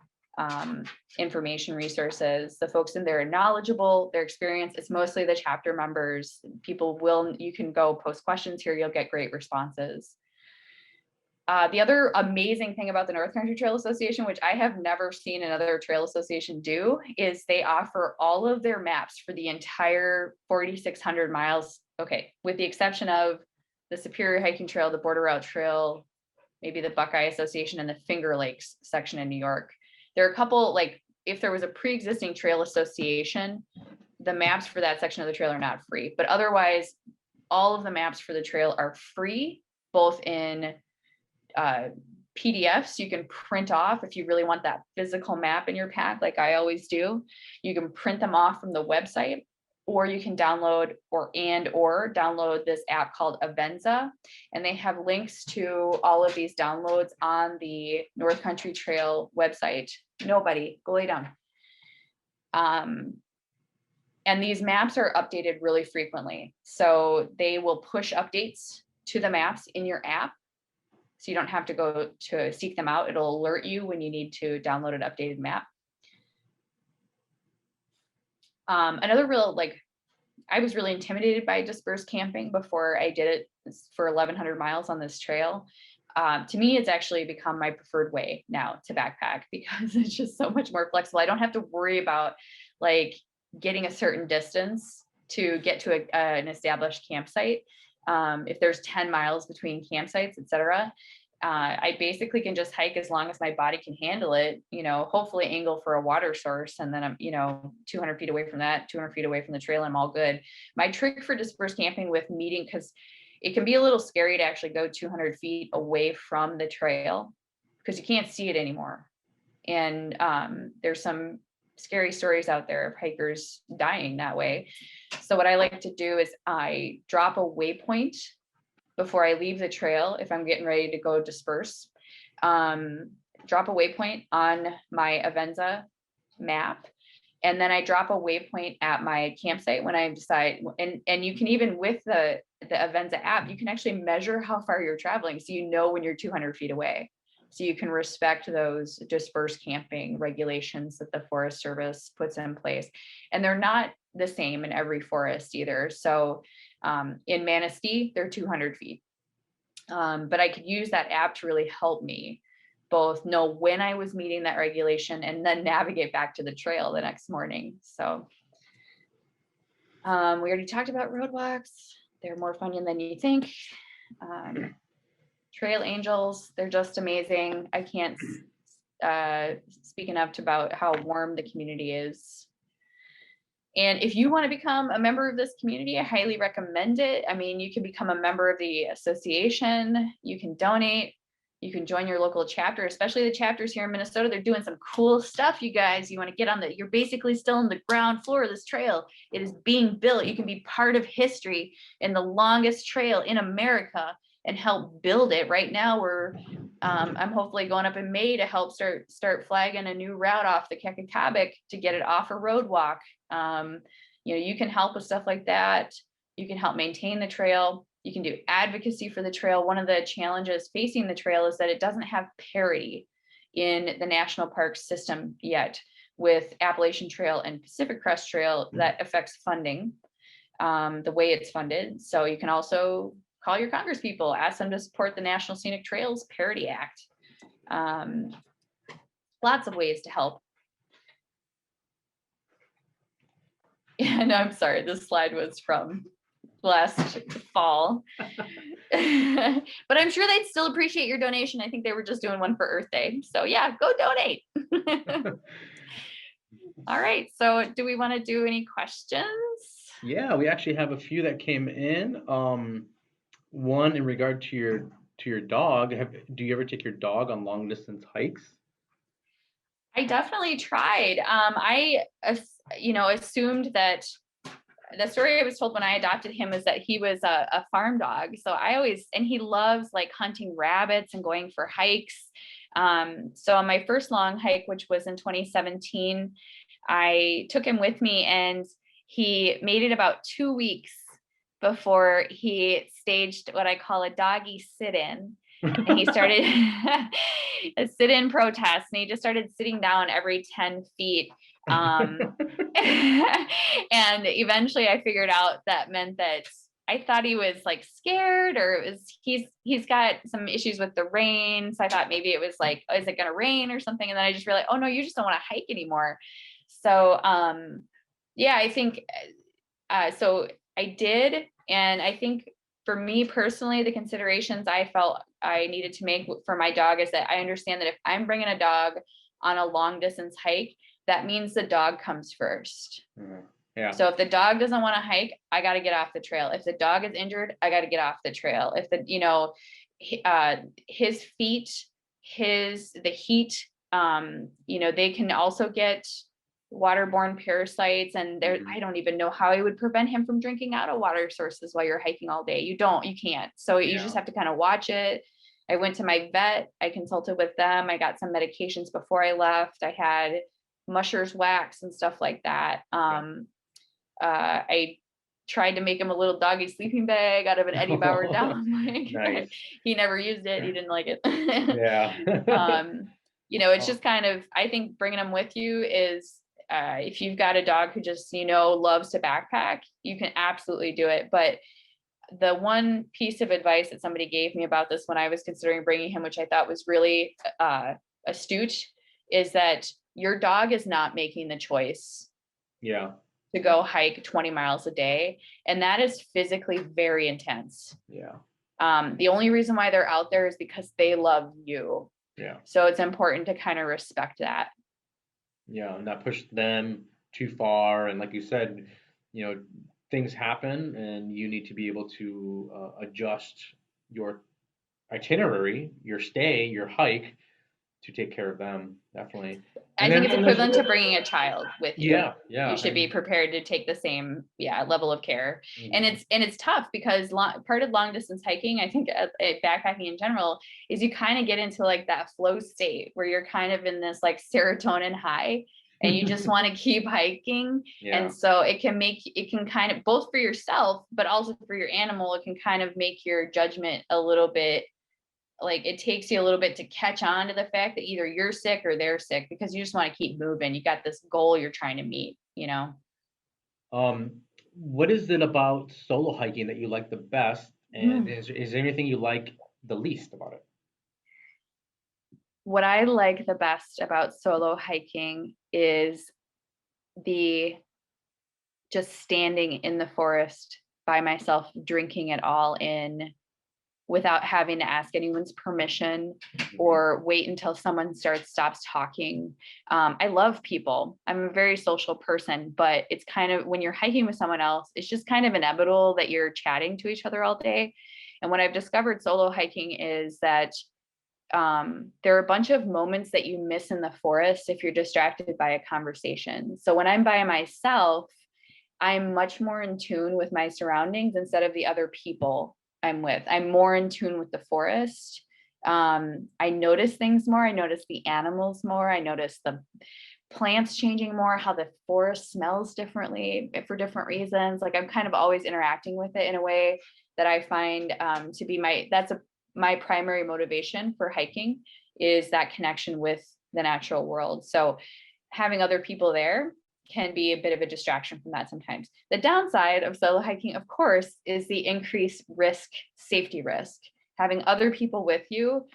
information resources. The folks in there are knowledgeable, their experience. It's mostly the chapter members. You can go post questions here. You'll get great responses. The other amazing thing about the North Country Trail Association, which I have never seen another trail association do, is they offer all of their maps for the entire 4,600 miles. Okay, with the exception of the Superior Hiking Trail, the Border Route Trail, maybe the Buckeye Association, and the Finger Lakes section in New York. There are a couple, like if there was a pre-existing trail association, the maps for that section of the trail are not free, but otherwise all of the maps for the trail are free, both in PDFs you can print off if you really want that physical map in your pack, like I always do. You can print them off from the website, or you can download or download this app called Avenza, and they have links to all of these downloads on the North Country Trail website. Nobody, go lay down. And these maps are updated really frequently. So they will push updates to the maps in your app. So you don't have to go to seek them out. It'll alert you when you need to download an updated map. Another real, like, I was really intimidated by dispersed camping before I did it for 1,100 miles on this trail. To me, it's actually become my preferred way now to backpack because it's just so much more flexible. I don't have to worry about like getting a certain distance to get to an established campsite. If there's 10 miles between campsites, etc. I basically can just hike as long as my body can handle it, hopefully angle for a water source. And then I'm, 200 feet away from that, 200 feet away from the trail, I'm all good. My trick for dispersed camping with meeting, because it can be a little scary to actually go 200 feet away from the trail because you can't see it anymore. And there's some scary stories out there of hikers dying that way. So what I like to do is I drop a waypoint before I leave the trail. If I'm getting ready to go disperse, drop a waypoint on my Avenza map. And then I drop a waypoint at my campsite when I decide, and you can even with the Avenza app, you can actually measure how far you're traveling. So you know when you're 200 feet away. So you can respect those dispersed camping regulations that the Forest Service puts in place. And they're not the same in every forest either. So in Manistee, they're 200 feet. But I could use that app to really help me both know when I was meeting that regulation and then navigate back to the trail the next morning. So we already talked about roadblocks. They're more fun than you think. Trail angels, they're just amazing. I can't speak enough about how warm the community is. And if you want to become a member of this community, I highly recommend it. I mean, you can become a member of the association, you can donate, you can join your local chapter, especially the chapters here in Minnesota. They're doing some cool stuff, you guys. You want to get on you're basically still on the ground floor of this trail. It is being built. You can be part of history in the longest trail in America and help build it. Right now, I'm hopefully going up in May to help start flagging a new route off the Kekakabic to get it off a roadwalk. You can help with stuff like that. You can help maintain the trail. You can do advocacy for the trail. One of the challenges facing the trail is that it doesn't have parity in the national park system yet with Appalachian Trail and Pacific Crest Trail. That affects funding, the way it's funded. So you can also call your congresspeople, ask them to support the National Scenic Trails Parity Act. Lots of ways to help. Yeah, no, I'm sorry, this slide was from last fall. But I'm sure they'd still appreciate your donation. I think they were just doing one for Earth Day. So yeah, go donate. All right, so do we want to do any questions? Yeah, we actually have a few that came in. One in regard to your dog. Do you ever take your dog on long distance hikes? I definitely tried. I assumed that the story I was told when I adopted him is that he was a farm dog. So and he loves like hunting rabbits and going for hikes. So on my first long hike, which was in 2017, I took him with me and he made it about 2 weeks before he staged what I call a doggy sit-in. And he started a sit-in protest, and he just started sitting down every 10 feet. And eventually I figured out that meant that I thought he was like scared, or he's got some issues with the rain. So I thought maybe it was like, oh, is it gonna rain or something? And then I just realized, oh no, you just don't want to hike anymore. So yeah, I think so I did. And I think for me personally, the considerations I felt I needed to make for my dog is that I understand that if I'm bringing a dog on a long distance hike, that means the dog comes first. Mm-hmm. Yeah. So if the dog doesn't want to hike, I got to get off the trail. If the dog is injured, I got to get off the trail. If his feet, the heat, they can also get waterborne parasites, and I don't even know how I would prevent him from drinking out of water sources while you're hiking all day. You can't. So you just have to kind of watch it. I went to my vet. I consulted with them. I got some medications before I left. I had mushers wax and stuff like that. I tried to make him a little doggy sleeping bag out of an Eddie Bauer down. Nice. He never used it. He didn't like it. Yeah. It's just kind of, I think bringing them with you is, if you've got a dog who just, loves to backpack, you can absolutely do it. But the one piece of advice that somebody gave me about this when I was considering bringing him, which I thought was really astute, is that your dog is not making the choice to go hike 20 miles a day. And that is physically very intense. Yeah. The only reason why they're out there is because they love you. Yeah. So it's important to kind of respect that. Yeah, and not push them too far. And like you said, things happen, and you need to be able to adjust your itinerary, your stay, your hike to take care of them. Definitely. I think it's equivalent to bringing a child with you. Yeah. You should be prepared to take the same, level of care. Mm-hmm. And it's tough because part of long distance hiking, I think backpacking in general, is you kind of get into like that flow state where you're kind of in this like serotonin high and you just want to keep hiking. Yeah. And so it can kind of, both for yourself, but also for your animal, it can kind of make your judgment a little bit, like it takes you a little bit to catch on to the fact that either you're sick or they're sick, because you just want to keep moving. You got this goal you're trying to meet, What is it about solo hiking that you like the best? And is there anything you like the least about it? What I like the best about solo hiking is just standing in the forest by myself, drinking it all in, without having to ask anyone's permission or wait until someone stops talking. I love people. I'm a very social person, but it's kind of, when you're hiking with someone else, it's just kind of inevitable that you're chatting to each other all day. And what I've discovered solo hiking is that there are a bunch of moments that you miss in the forest if you're distracted by a conversation. So when I'm by myself, I'm much more in tune with my surroundings instead of the other people I'm with. I'm more in tune with the forest. I notice things more. I notice the animals more. I notice the plants changing more, how the forest smells differently for different reasons. Like I'm kind of always interacting with it in a way that I find to be my primary motivation for hiking, is that connection with the natural world. So having other people there can be a bit of a distraction from that sometimes. The downside of solo hiking, of course, is the increased safety risk. Having other people with you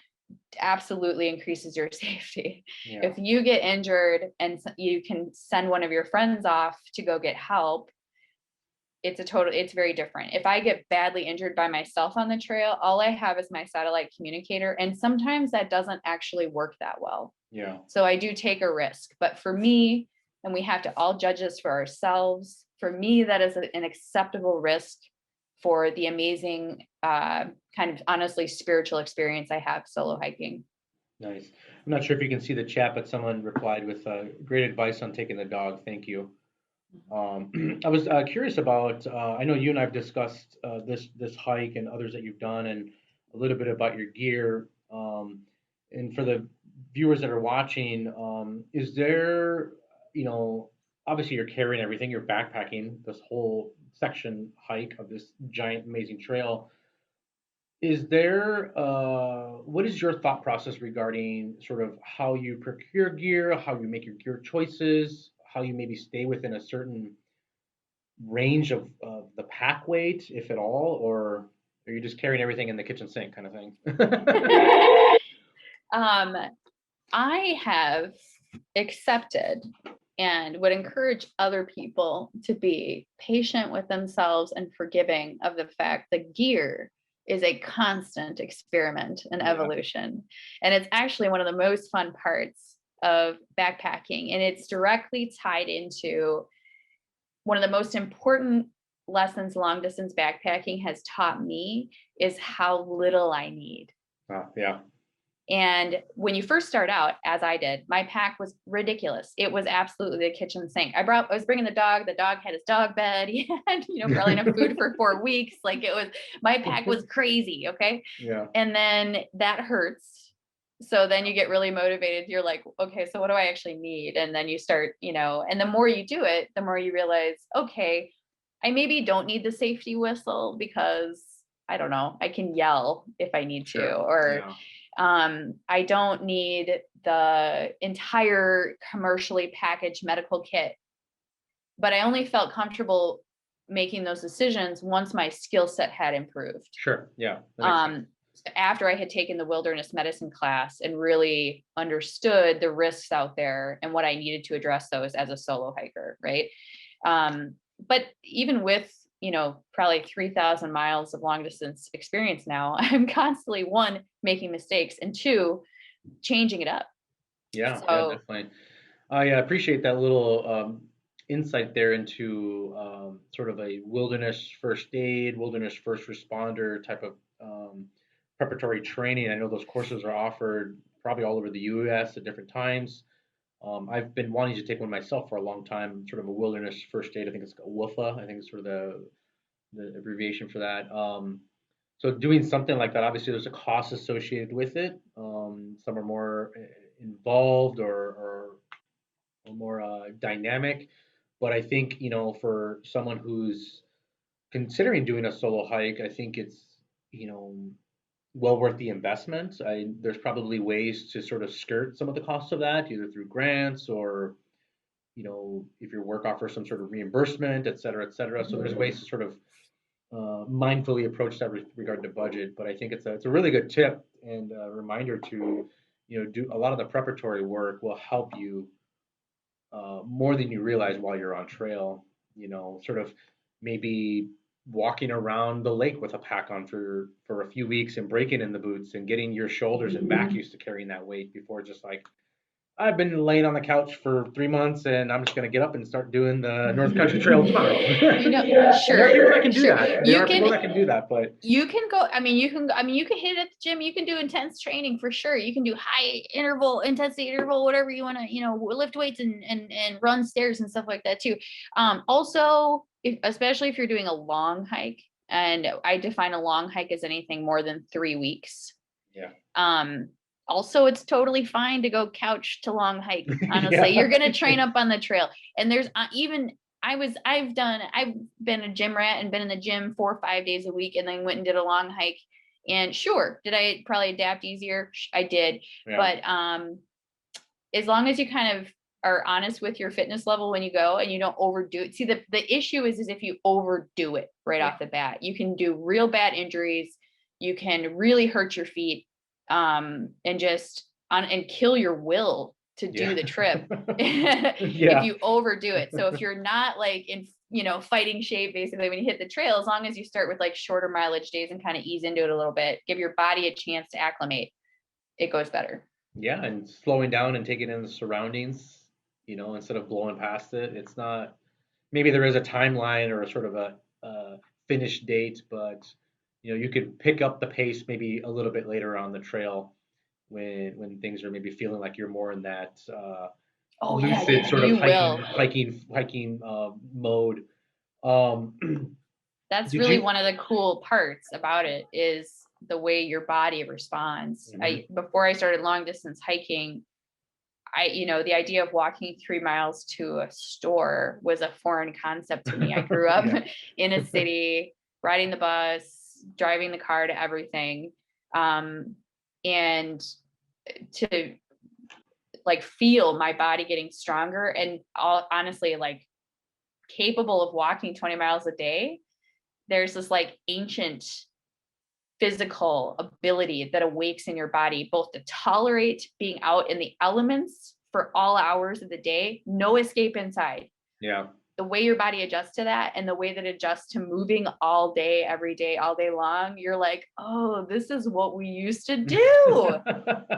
absolutely increases your safety. Yeah. If you get injured and you can send one of your friends off to go get help, it's very different. If I get badly injured by myself on the trail, all I have is my satellite communicator. And sometimes that doesn't actually work that well. Yeah. So I do take a risk. But for me, and we have to all judge this for ourselves, for me, that is an acceptable risk for the amazing kind of honestly spiritual experience I have solo hiking. Nice. I'm not sure if you can see the chat, but someone replied with great advice on taking the dog. Thank you. I was curious about, I know you and I've discussed this hike and others that you've done, and a little bit about your gear. And for the viewers that are watching, is there, obviously you're carrying everything, you're backpacking this whole section hike of this giant, amazing trail. Is there, what is your thought process regarding sort of how you procure gear, how you make your gear choices, how you maybe stay within a certain range of the pack weight, if at all, or are you just carrying everything in the kitchen sink kind of thing? I have accepted and would encourage other people to be patient with themselves and forgiving of the fact that gear is a constant experiment and evolution. And it's actually one of the most fun parts of backpacking. And it's directly tied into one of the most important lessons long distance backpacking has taught me, is how little I need. Yeah. And when you first start out, as I did, my pack was ridiculous. It was absolutely the kitchen sink. I was bringing the dog had his dog bed. He had, probably enough food for 4 weeks. Like my pack was crazy. Okay. Yeah. And then that hurts. So then you get really motivated. You're like, okay, so what do I actually need? And then you start, and the more you do it, the more you realize, okay, I maybe don't need the safety whistle because I don't know, I can yell if I need to, Sure. or Yeah. I don't need the entire commercially packaged medical kit. But I only felt comfortable making those decisions once my skill set had improved. Sure. Yeah. That makes sense. Um, After I had taken the wilderness medicine class and really understood the risks out there and what I needed to address those as a solo hiker, right? But even with, probably 3,000 miles of long distance experience now, I'm constantly, one, making mistakes, and two, changing it up. Yeah. Yeah. So Definitely. I appreciate that little insight there into sort of a wilderness first aid, wilderness first responder type of preparatory training. I know those courses are offered probably all over the U.S. at different times. I've been wanting to take one myself for a long time, sort of a wilderness first aid. I think it's WUFA. I think it's sort of the abbreviation for that. So doing something like that, obviously there's a cost associated with it. Some are more involved or more dynamic. But I think for someone who's considering doing a solo hike, I think it's you know well worth the investment. There's probably ways to sort of skirt some of the costs of that, either through grants or if your work offers some sort of reimbursement, et cetera, et cetera. So there's ways to sort of mindfully approach that with regard to budget. But I think it's a really good tip and a reminder to do a lot of the preparatory work will help you more than you realize while you're on trail. Sort of maybe walking around the lake with a pack on for a few weeks and breaking in the boots and getting your shoulders and back used to carrying that weight before just like I've been laying on the couch for 3 months and I'm just gonna get up and start doing the North Country Trail tomorrow. There are people sure, that can do sure. that. There You are people can that can do that, but you can go, you can hit it at the gym, you can do intense training for sure. You can do high interval, intensity interval, whatever you want to, lift weights and run stairs and stuff like that too. Also, especially if you're doing a long hike, and I define a long hike as anything more than 3 weeks. yeah. Um, Also, it's totally fine to go couch to long hike. Honestly, Yeah. you're gonna train up on the trail. And there's even I've been a gym rat and been in the gym 4 or 5 days a week, and then went and did a long hike. And sure, did I probably adapt easier? I did. Yeah. But as long as you kind of are honest with your fitness level when you go and you don't overdo it. See, the issue is if you overdo it right Yeah. off the bat, you can do real bad injuries. You can really hurt your feet, and kill your will to do Yeah. the trip if Yeah. you overdo it. So if you're not like in fighting shape, basically, when you hit the trail, as long as you start with like shorter mileage days and kind of ease into it a little bit, give your body a chance to acclimate, it goes better. Yeah, and slowing down and taking in the surroundings, instead of blowing past it. It's not, maybe there is a timeline or a sort of a finish date, but you could pick up the pace maybe a little bit later on the trail when things are maybe feeling like you're more in that Oh yeah, lucid sort of you will. hiking mode. Um, That's did really you? one of the cool parts about it, is the way your body responds. Mhm. Before I started long distance hiking, the idea of walking 3 miles to a store was a foreign concept to me. I grew up Yeah. in a city, riding the bus, driving the car to everything. And to like feel my body getting stronger and honestly like capable of walking 20 miles a day, there's this like ancient physical ability that awakes in your body, both to tolerate being out in the elements for all hours of the day, no escape inside. Yeah. The way your body adjusts to that and the way that it adjusts to moving all day, every day, all day long, you're like, oh, this is what we used to do.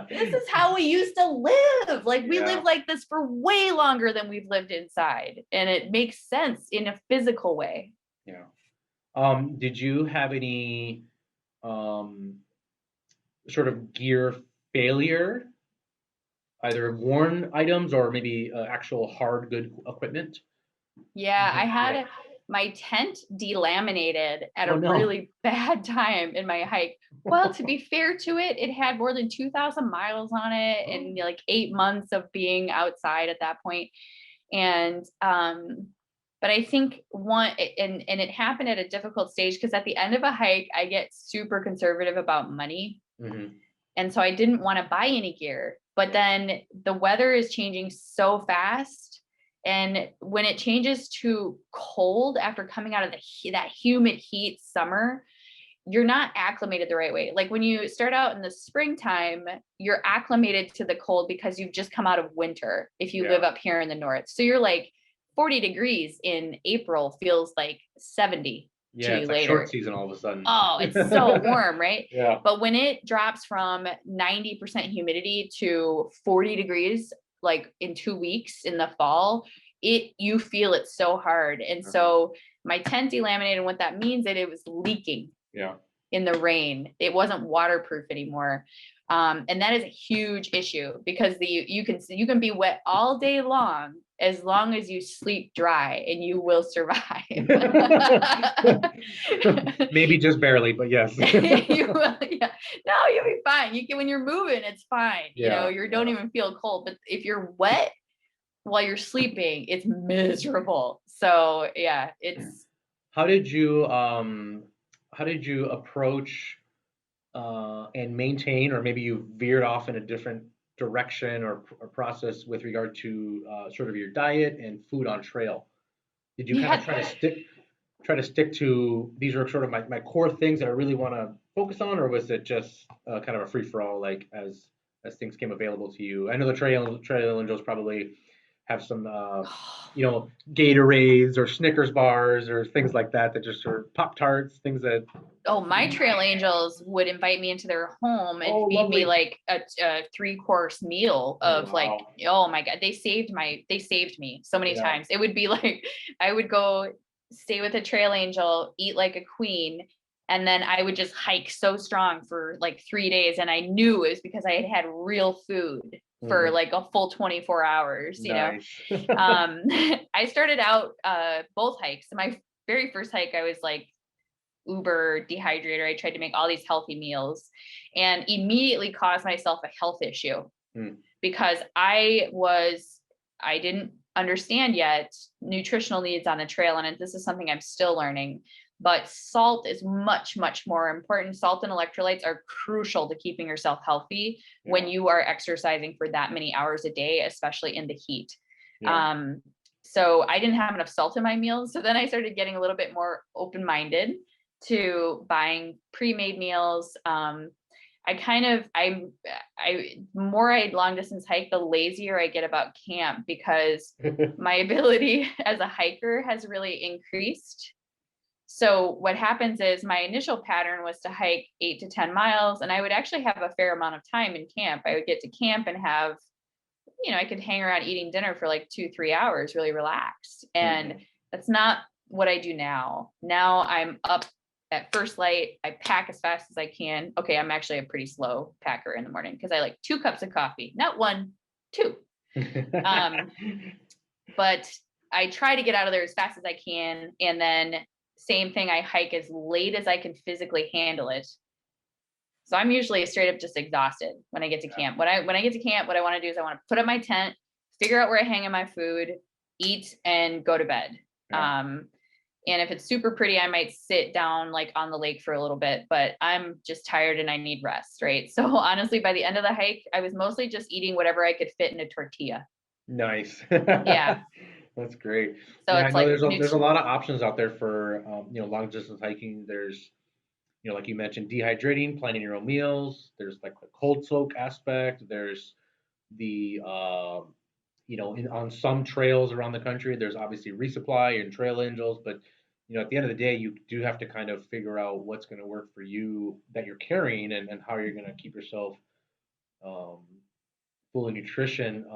This is how we used to live. Like we Yeah. live like this for way longer than we've lived inside. And it makes sense in a physical way. Yeah. Did you have any um, sort of gear failure, either worn items or maybe actual hard good equipment? Yeah, I Yeah. had my tent delaminated at Oh a no. really bad time in my hike. Well, to be fair to it, it had more than 2,000 miles on it Oh. and like 8 months of being outside at that point. And But I think and it happened at a difficult stage because at the end of a hike, I get super conservative about money. Mm-hmm. And so I didn't want to buy any gear. But then the weather is changing so fast. And when it changes to cold after coming out of that humid heat summer, you're not acclimated the right way. Like when you start out in the springtime, you're acclimated to the cold because you've just come out of winter if you live up here in the north. So you're like 40 degrees in April feels like 70 to Yeah, you it's like short later. season all of a sudden. Oh, it's so warm, right? Yeah. But when it drops from 90% humidity to 40 degrees, like in 2 weeks in the fall, you feel it so hard. And so my tent delaminated, and what that means that it was leaking in the rain. It wasn't waterproof anymore. And that is a huge issue because you can be wet all day long as you sleep dry, and you will survive. Maybe just barely, but yes. You will, yeah. No, you'll be fine. When you're moving, it's fine. You don't even feel cold. But if you're wet while you're sleeping, it's miserable. So yeah, it's. How did you approach and maintain, or maybe you veered off in a different direction or process with regard to sort of your diet and food on trail? Did you kind of try to stick to these are sort of my core things that I really want to focus on, or was it just kind of a free for all, like as things came available to you? I know the trail angels probably have some Gatorades or Snickers bars or things like that just are Pop Tarts, things that. Oh, my trail angels would invite me into their home and feed lovely. me like a 3-course meal of like, oh my God, they saved me so many times. It would be like, I would go stay with a trail angel, eat like a queen, and then I would just hike so strong for like 3 days. And I knew it was because I had real food for like a full 24 hours, Nice. I started out both hikes. My very first hike, I was like uber dehydrated. I tried to make all these healthy meals and immediately caused myself a health issue because I didn't understand yet nutritional needs on the trail. And this is something I'm still learning, but salt is much, much more important. Salt and electrolytes are crucial to keeping yourself healthy when you are exercising for that many hours a day, especially in the heat. So I didn't have enough salt in my meals. So then I started getting a little bit more open-minded to buying pre-made meals. More I long distance hike, the lazier I get about camp because my ability as a hiker has really increased. So what happens is my initial pattern was to hike 8 to 10 miles, and I would actually have a fair amount of time in camp. I would get to camp and have, I could hang around eating dinner for like 2-3 hours, really relaxed. And that's not what I do now. Now I'm up at first light. I pack as fast as I can. Okay, I'm actually a pretty slow packer in the morning because I like 2 cups of coffee, not 1, 2. But I try to get out of there as fast as I can. And then same thing, I hike as late as I can physically handle it. So I'm usually straight up just exhausted when I get to camp. When I get to camp, what I want to do is I want to put up my tent, figure out where I hang in my food, eat, and go to bed. And if it's super pretty, I might sit down like on the lake for a little bit, but I'm just tired and I need rest, right? So honestly, by the end of the hike, I was mostly just eating whatever I could fit in a tortilla. Nice. Yeah. That's great. So yeah, it's I know like there's a lot of options out there for long distance hiking. There's like you mentioned, dehydrating, planning your own meals. There's like the cold soak aspect. There's the on some trails around the country, there's obviously resupply and trail angels, but at the end of the day, you do have to kind of figure out what's going to work for you that you're carrying and how you're going to keep yourself um, full of nutrition.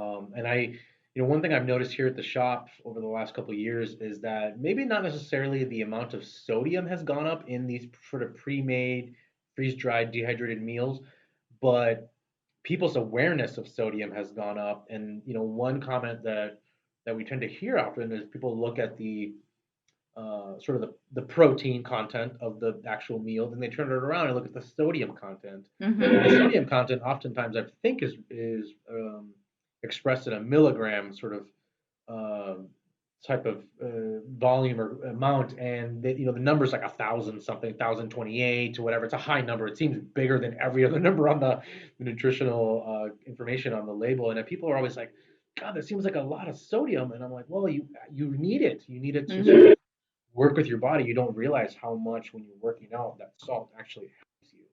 And one thing I've noticed here at the shop over the last couple of years is that maybe not necessarily the amount of sodium has gone up in these sort of pre-made, freeze-dried, dehydrated meals, but people's awareness of sodium has gone up. And one comment that we tend to hear often is people look at the sort of the protein content of the actual meal, then they turn it around and look at the sodium content. The sodium content oftentimes I think is expressed in a milligram sort of type of volume or amount, and the number's like 1,000 something, 1,028 or whatever. It's a high number. It seems bigger than every other number on the nutritional information on the label, and then people are always like, God, that seems like a lot of sodium, and I'm like, well, you need it. You need it to sort of work with your body. You don't realize how much when you're working out that salt actually helps you.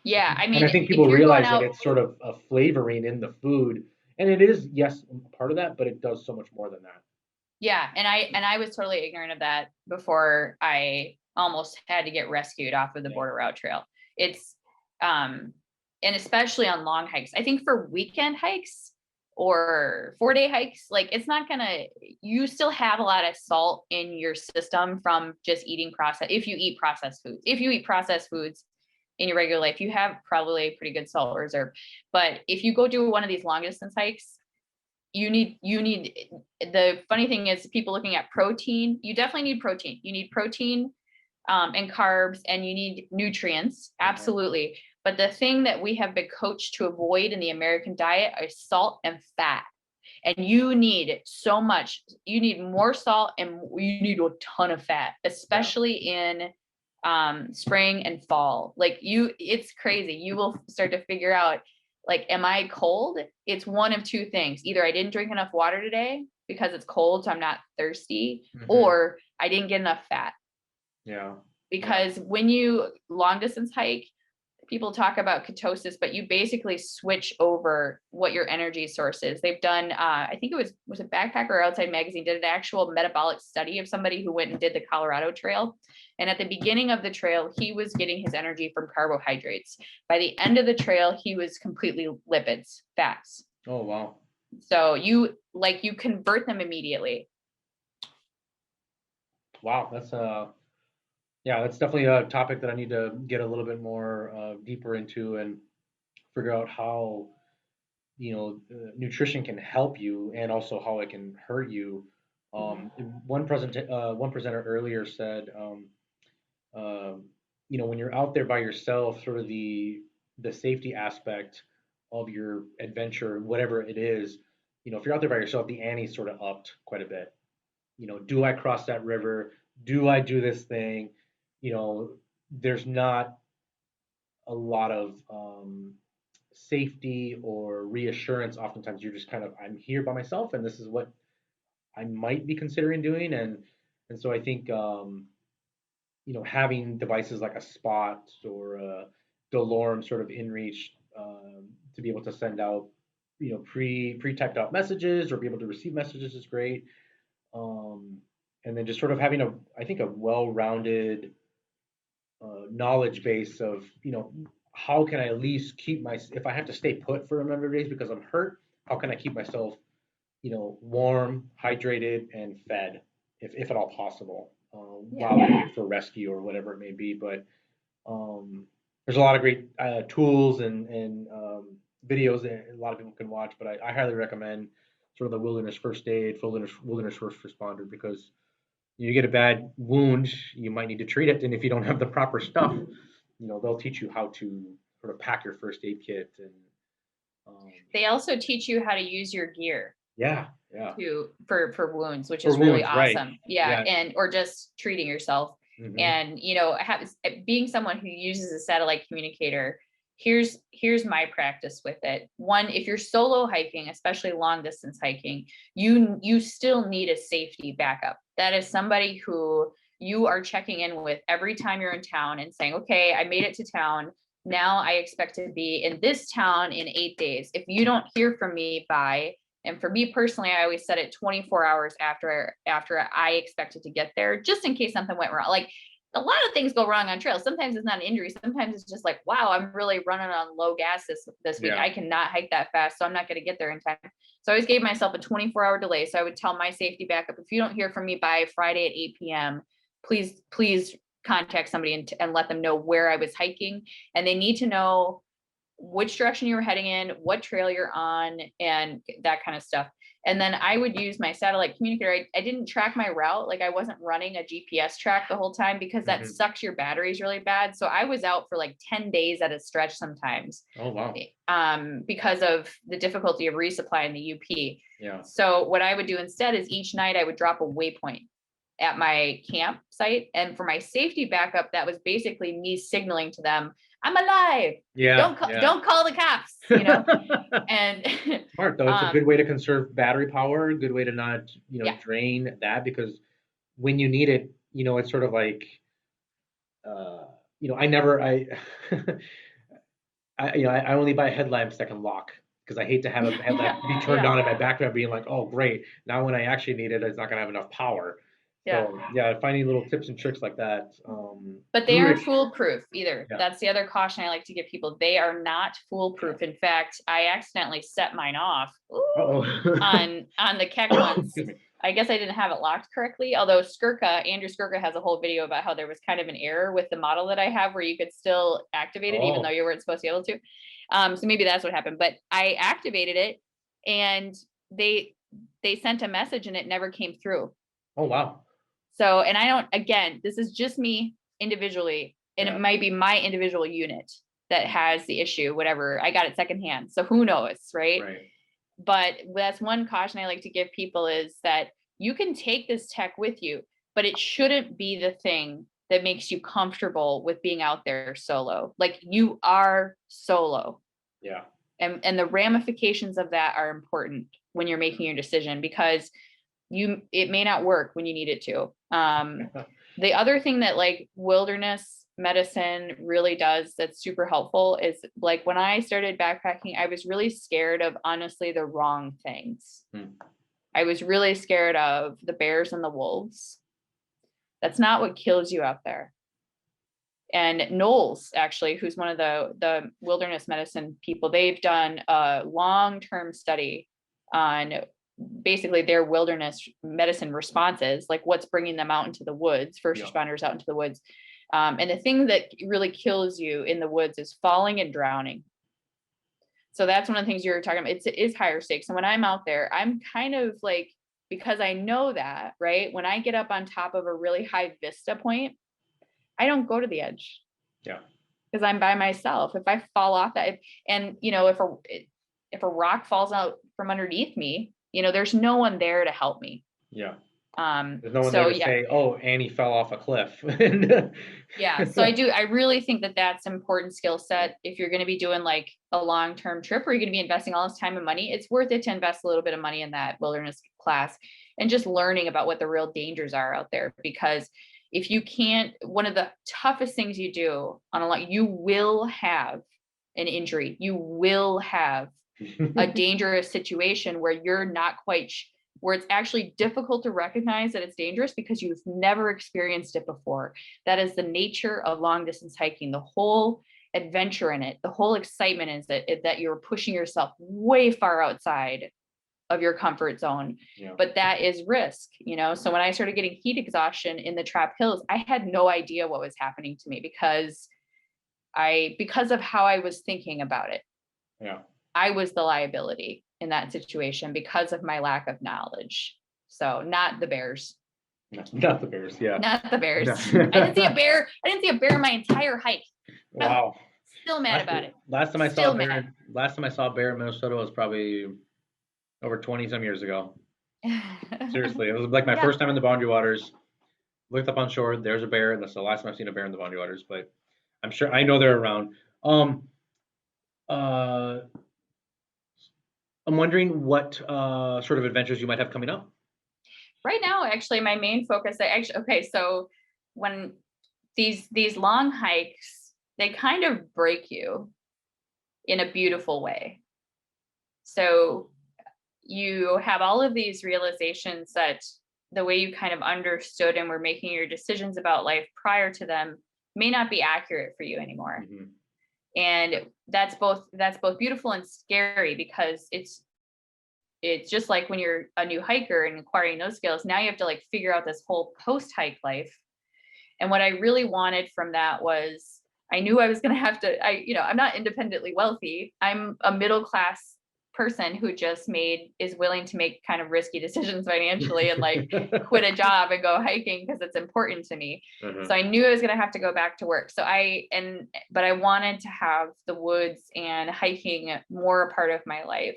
Yeah, I And I mean, think if people you're going realize that out, it's sort of a flavoring in the food, and it is, yes, part of that, but it does so much more than that. yeah, and I was totally ignorant of that before I almost had to get rescued off of the Yeah. border route trail. It's and especially on long hikes. I think for weekend hikes or 4-day hikes, like it's not gonna, you still have a lot of salt in your system from just eating processed, if you eat processed foods. If you eat processed foods in your regular life, you have probably a pretty good salt reserve. But if you go do one of these long distance hikes, you need the funny thing is people looking at protein, you definitely need protein. You need protein and carbs, and you need nutrients, absolutely. But the thing that we have been coached to avoid in the American diet is salt and fat. And you need so much, you need more salt and you need a ton of fat, especially in spring and fall. Like it's crazy. You will start to figure out, like, am I cold? It's one of two things. Either I didn't drink enough water today because it's cold, so I'm not thirsty, or I didn't get enough fat. Yeah. Because when you long distance hike, people talk about ketosis, but you basically switch over what your energy source is. They've done, I think it was a Backpacker or Outside Magazine did an actual metabolic study of somebody who went and did the Colorado Trail. And at the beginning of the trail, he was getting his energy from carbohydrates. By the end of the trail, he was completely lipids, fats. Oh, wow. So you convert them immediately. Wow, that's yeah, that's definitely a topic that I need to get a little bit more deeper into and figure out how nutrition can help you and also how it can hurt you. One presenter earlier said, when you're out there by yourself, sort of the safety aspect of your adventure, whatever it is, if you're out there by yourself, the ante's sort of upped quite a bit. Do I cross that river? Do I do this thing? There's not a lot of safety or reassurance. Oftentimes, you're just kind of, I'm here by myself, and this is what I might be considering doing, and so I think having devices like a Spot or a DeLorme sort of in reach to be able to send out pre typed out messages or be able to receive messages is great. And then just sort of having I think a well-rounded knowledge base of how can I at least keep if I have to stay put for a number of days because I'm hurt, how can I keep myself warm, hydrated, and fed if at all possible while I wait for rescue or whatever it may be. But there's a lot of great tools and videos that a lot of people can watch, but I highly recommend sort of the wilderness first aid, wilderness first responder, because you get a bad wound, you might need to treat it, and if you don't have the proper stuff, they'll teach you how to sort of pack your first aid kit. And they also teach you how to use your gear. Yeah. For wounds, which is really awesome. Right. Yeah, and or just treating yourself. And being someone who uses a satellite communicator, here's my practice with it. One, if you're solo hiking, especially long distance hiking, you still need a safety backup. That is somebody who you are checking in with every time you're in town and saying, okay, I made it to town. Now I expect to be in this town in 8 days. If you don't hear from me by, and for me personally, I always set it 24 hours after I expected to get there, just in case something went wrong. Like, a lot of things go wrong on trails. Sometimes it's not an injury. Sometimes it's just like, wow, I'm really running on low gas this week. I cannot hike that fast, so I'm not going to get there in time. So I always gave myself a 24-hour delay. So I would tell my safety backup, if you don't hear from me by Friday at 8 p.m., please contact somebody and let them know where I was hiking. And they need to know which direction you were heading in, what trail you're on, and that kind of stuff. And then I would use my satellite communicator. I didn't track my route. Like I wasn't running a GPS track the whole time because that sucks your batteries really bad. So I was out for like 10 days at a stretch sometimes. Oh, wow. Because of the difficulty of resupplying the UP. Yeah. So what I would do instead is each night I would drop a waypoint at my campsite. And for my safety backup, that was basically me signaling to them, I'm alive. Yeah. Don't call the cops, you know? And smart though. It's a good way to conserve battery power, good way to not, drain that, because when you need it, it's sort of like, I only buy headlamps that can lock, because I hate to have a headlamp be turned on in my background being like, oh, great. Now when I actually need it, it's not going to have enough power. So, finding little tips and tricks like that. But they aren't foolproof either. Yeah. That's the other caution I like to give people. They are not foolproof. In fact, I accidentally set mine off on the Keck ones. I guess I didn't have it locked correctly. Although Andrew Skirka has a whole video about how there was kind of an error with the model that I have where you could still activate it even though you weren't supposed to be able to. So maybe that's what happened. But I activated it and they sent a message and it never came through. Oh, wow. So, and this is just me individually, and it might be my individual unit that has the issue, whatever. I got it secondhand. So who knows, right? But that's one caution I like to give people is that you can take this tech with you, but it shouldn't be the thing that makes you comfortable with being out there solo. Like you are solo. Yeah. And the ramifications of that are important when you're making your decision, because it may not work when you need it to. The other thing that like wilderness medicine really does that's super helpful is like when I started backpacking, I was really scared of honestly the wrong things. I was really scared of the bears and the wolves. That's not what kills you out there. And Knowles, actually, who's one of the wilderness medicine people, they've done a long-term study on basically their wilderness medicine responses, like what's bringing them out into the woods, first responders out into the woods. And the thing that really kills you in the woods is falling and drowning. So that's one of the things you're talking about. It is higher stakes. And when I'm out there, I'm kind of like, because I know that, right? When I get up on top of a really high vista point, I don't go to the edge. Yeah. Because I'm by myself. If I fall off that, if a rock falls out from underneath me, there's no one there to help me. Yeah. There's no one there to say, oh, Annie fell off a cliff. Yeah. So I really think that that's an important skill set. If you're going to be doing like a long-term trip where you're going to be investing all this time and money, it's worth it to invest a little bit of money in that wilderness class and just learning about what the real dangers are out there. Because if you can't, one of the toughest things you do you will have an injury. You will have a dangerous situation where you're not quite where it's actually difficult to recognize that it's dangerous because you've never experienced it before. That is the nature of long distance hiking. The whole adventure in it, the whole excitement is that you're pushing yourself way far outside of your comfort zone. But that is risk, So when I started getting heat exhaustion in the Trap Hills, I had no idea what was happening to me because of how I was thinking about it. Yeah. I was the liability in that situation because of my lack of knowledge. So not the bears. Not the bears. Yeah. Not the bears. No. I didn't see a bear my entire hike. Wow. Still mad about it. Last time I saw a bear in Minnesota was probably over 20 some years ago. Seriously, it was like my first time in the Boundary Waters. Looked up on shore, there's a bear, and that's the last time I've seen a bear in the Boundary Waters, but I know they're around. I'm wondering what sort of adventures you might have coming up. Right now, actually, my main focus, so when these long hikes, they kind of break you in a beautiful way. So you have all of these realizations that the way you kind of understood and were making your decisions about life prior to them may not be accurate for you anymore. Mm-hmm. And that's both beautiful and scary because it's just like when you're a new hiker and acquiring those skills, now you have to like figure out this whole post-hike life. And what I really wanted from that was I knew I was going to have to, I'm not independently wealthy. I'm a middle-class person who just is willing to make kind of risky decisions financially and like quit a job and go hiking because it's important to me. So I knew I was going to have to go back to work. But I wanted to have the woods and hiking more a part of my life.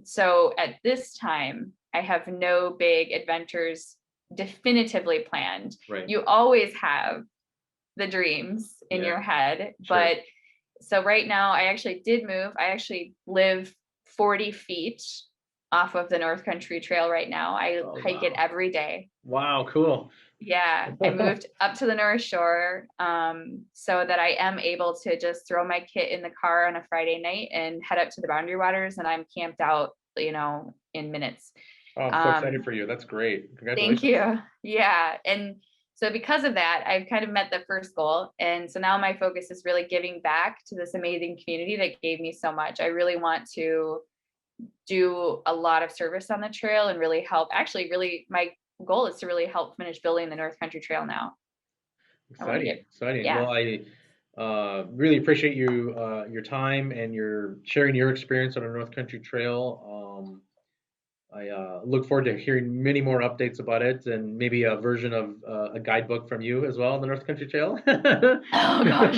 So at this time, I have no big adventures definitively planned. Right. You always have the dreams in your head, but so right now I actually did move. I actually live 40 feet off of the North Country Trail right now. I hike it every day. Wow, cool. Yeah, I moved up to the North Shore so that I am able to just throw my kit in the car on a Friday night and head up to the Boundary Waters, and I'm camped out, in minutes. Oh, I'm so excited for you. That's great. Congratulations. Thank you. Yeah. And so because of that, I've kind of met the first goal. And so now my focus is really giving back to this amazing community that gave me so much. I really want to do a lot of service on the trail and really help. Actually, really, my goal is to really help finish building the North Country Trail now. Exciting. Yeah. Well, I really appreciate your time and your sharing your experience on the North Country Trail. I look forward to hearing many more updates about it, and maybe a version of a guidebook from you as well on the North Country Trail. Oh gosh.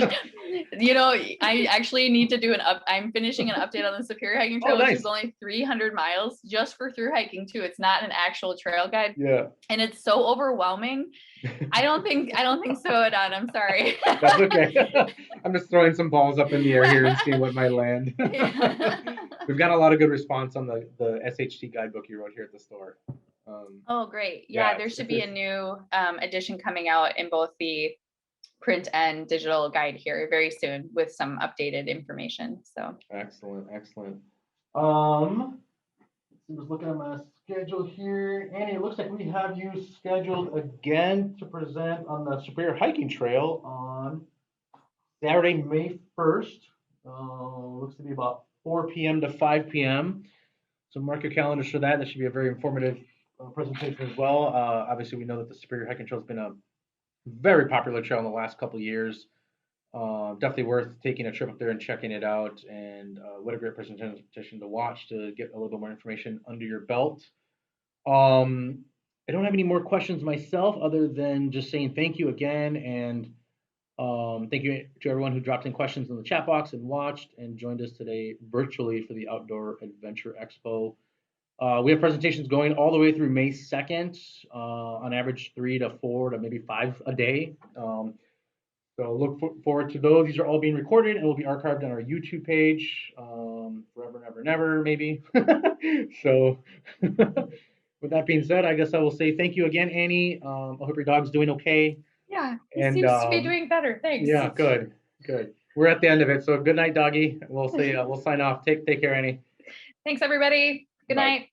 I actually need to do I'm finishing an update on the Superior Hiking Trail, which is only 300 miles just for through hiking too. It's not an actual trail guide. Yeah. And it's so overwhelming. I don't think so, Don. I'm sorry. That's okay. I'm just throwing some balls up in the air here and seeing what might land. We've got a lot of good response on the SHT guidebook you wrote here at the store. Oh, great. Yeah, there should be a new edition coming out in both the print and digital guide here very soon with some updated information. So excellent. I'm just looking at my schedule here. Annie, it looks like we have you scheduled again to present on the Superior Hiking Trail on Saturday, May 1st. Looks to be about 4 p.m. to 5 p.m. So mark your calendars for that. That should be a very informative presentation as well. Obviously, we know that the Superior Hiking Trail has been a very popular trail in the last couple of years. Definitely worth taking a trip up there and checking it out. And what a great presentation to watch to get a little bit more information under your belt. I don't have any more questions myself other than just saying thank you again. And thank you to everyone who dropped in questions in the chat box and watched and joined us today virtually for the Outdoor Adventure Expo. We have presentations going all the way through May 2nd, on average 3 to 4 to maybe 5 a day. So look forward to those. These are all being recorded and will be archived on our YouTube page forever and ever and ever, maybe. So with that being said, I guess I will say thank you again, Annie. I hope your dog's doing okay. Yeah, he seems to be doing better. Thanks. Yeah, good. We're at the end of it. So good night, doggy. We'll say we'll sign off. Take care, Annie. Thanks, everybody. Good night.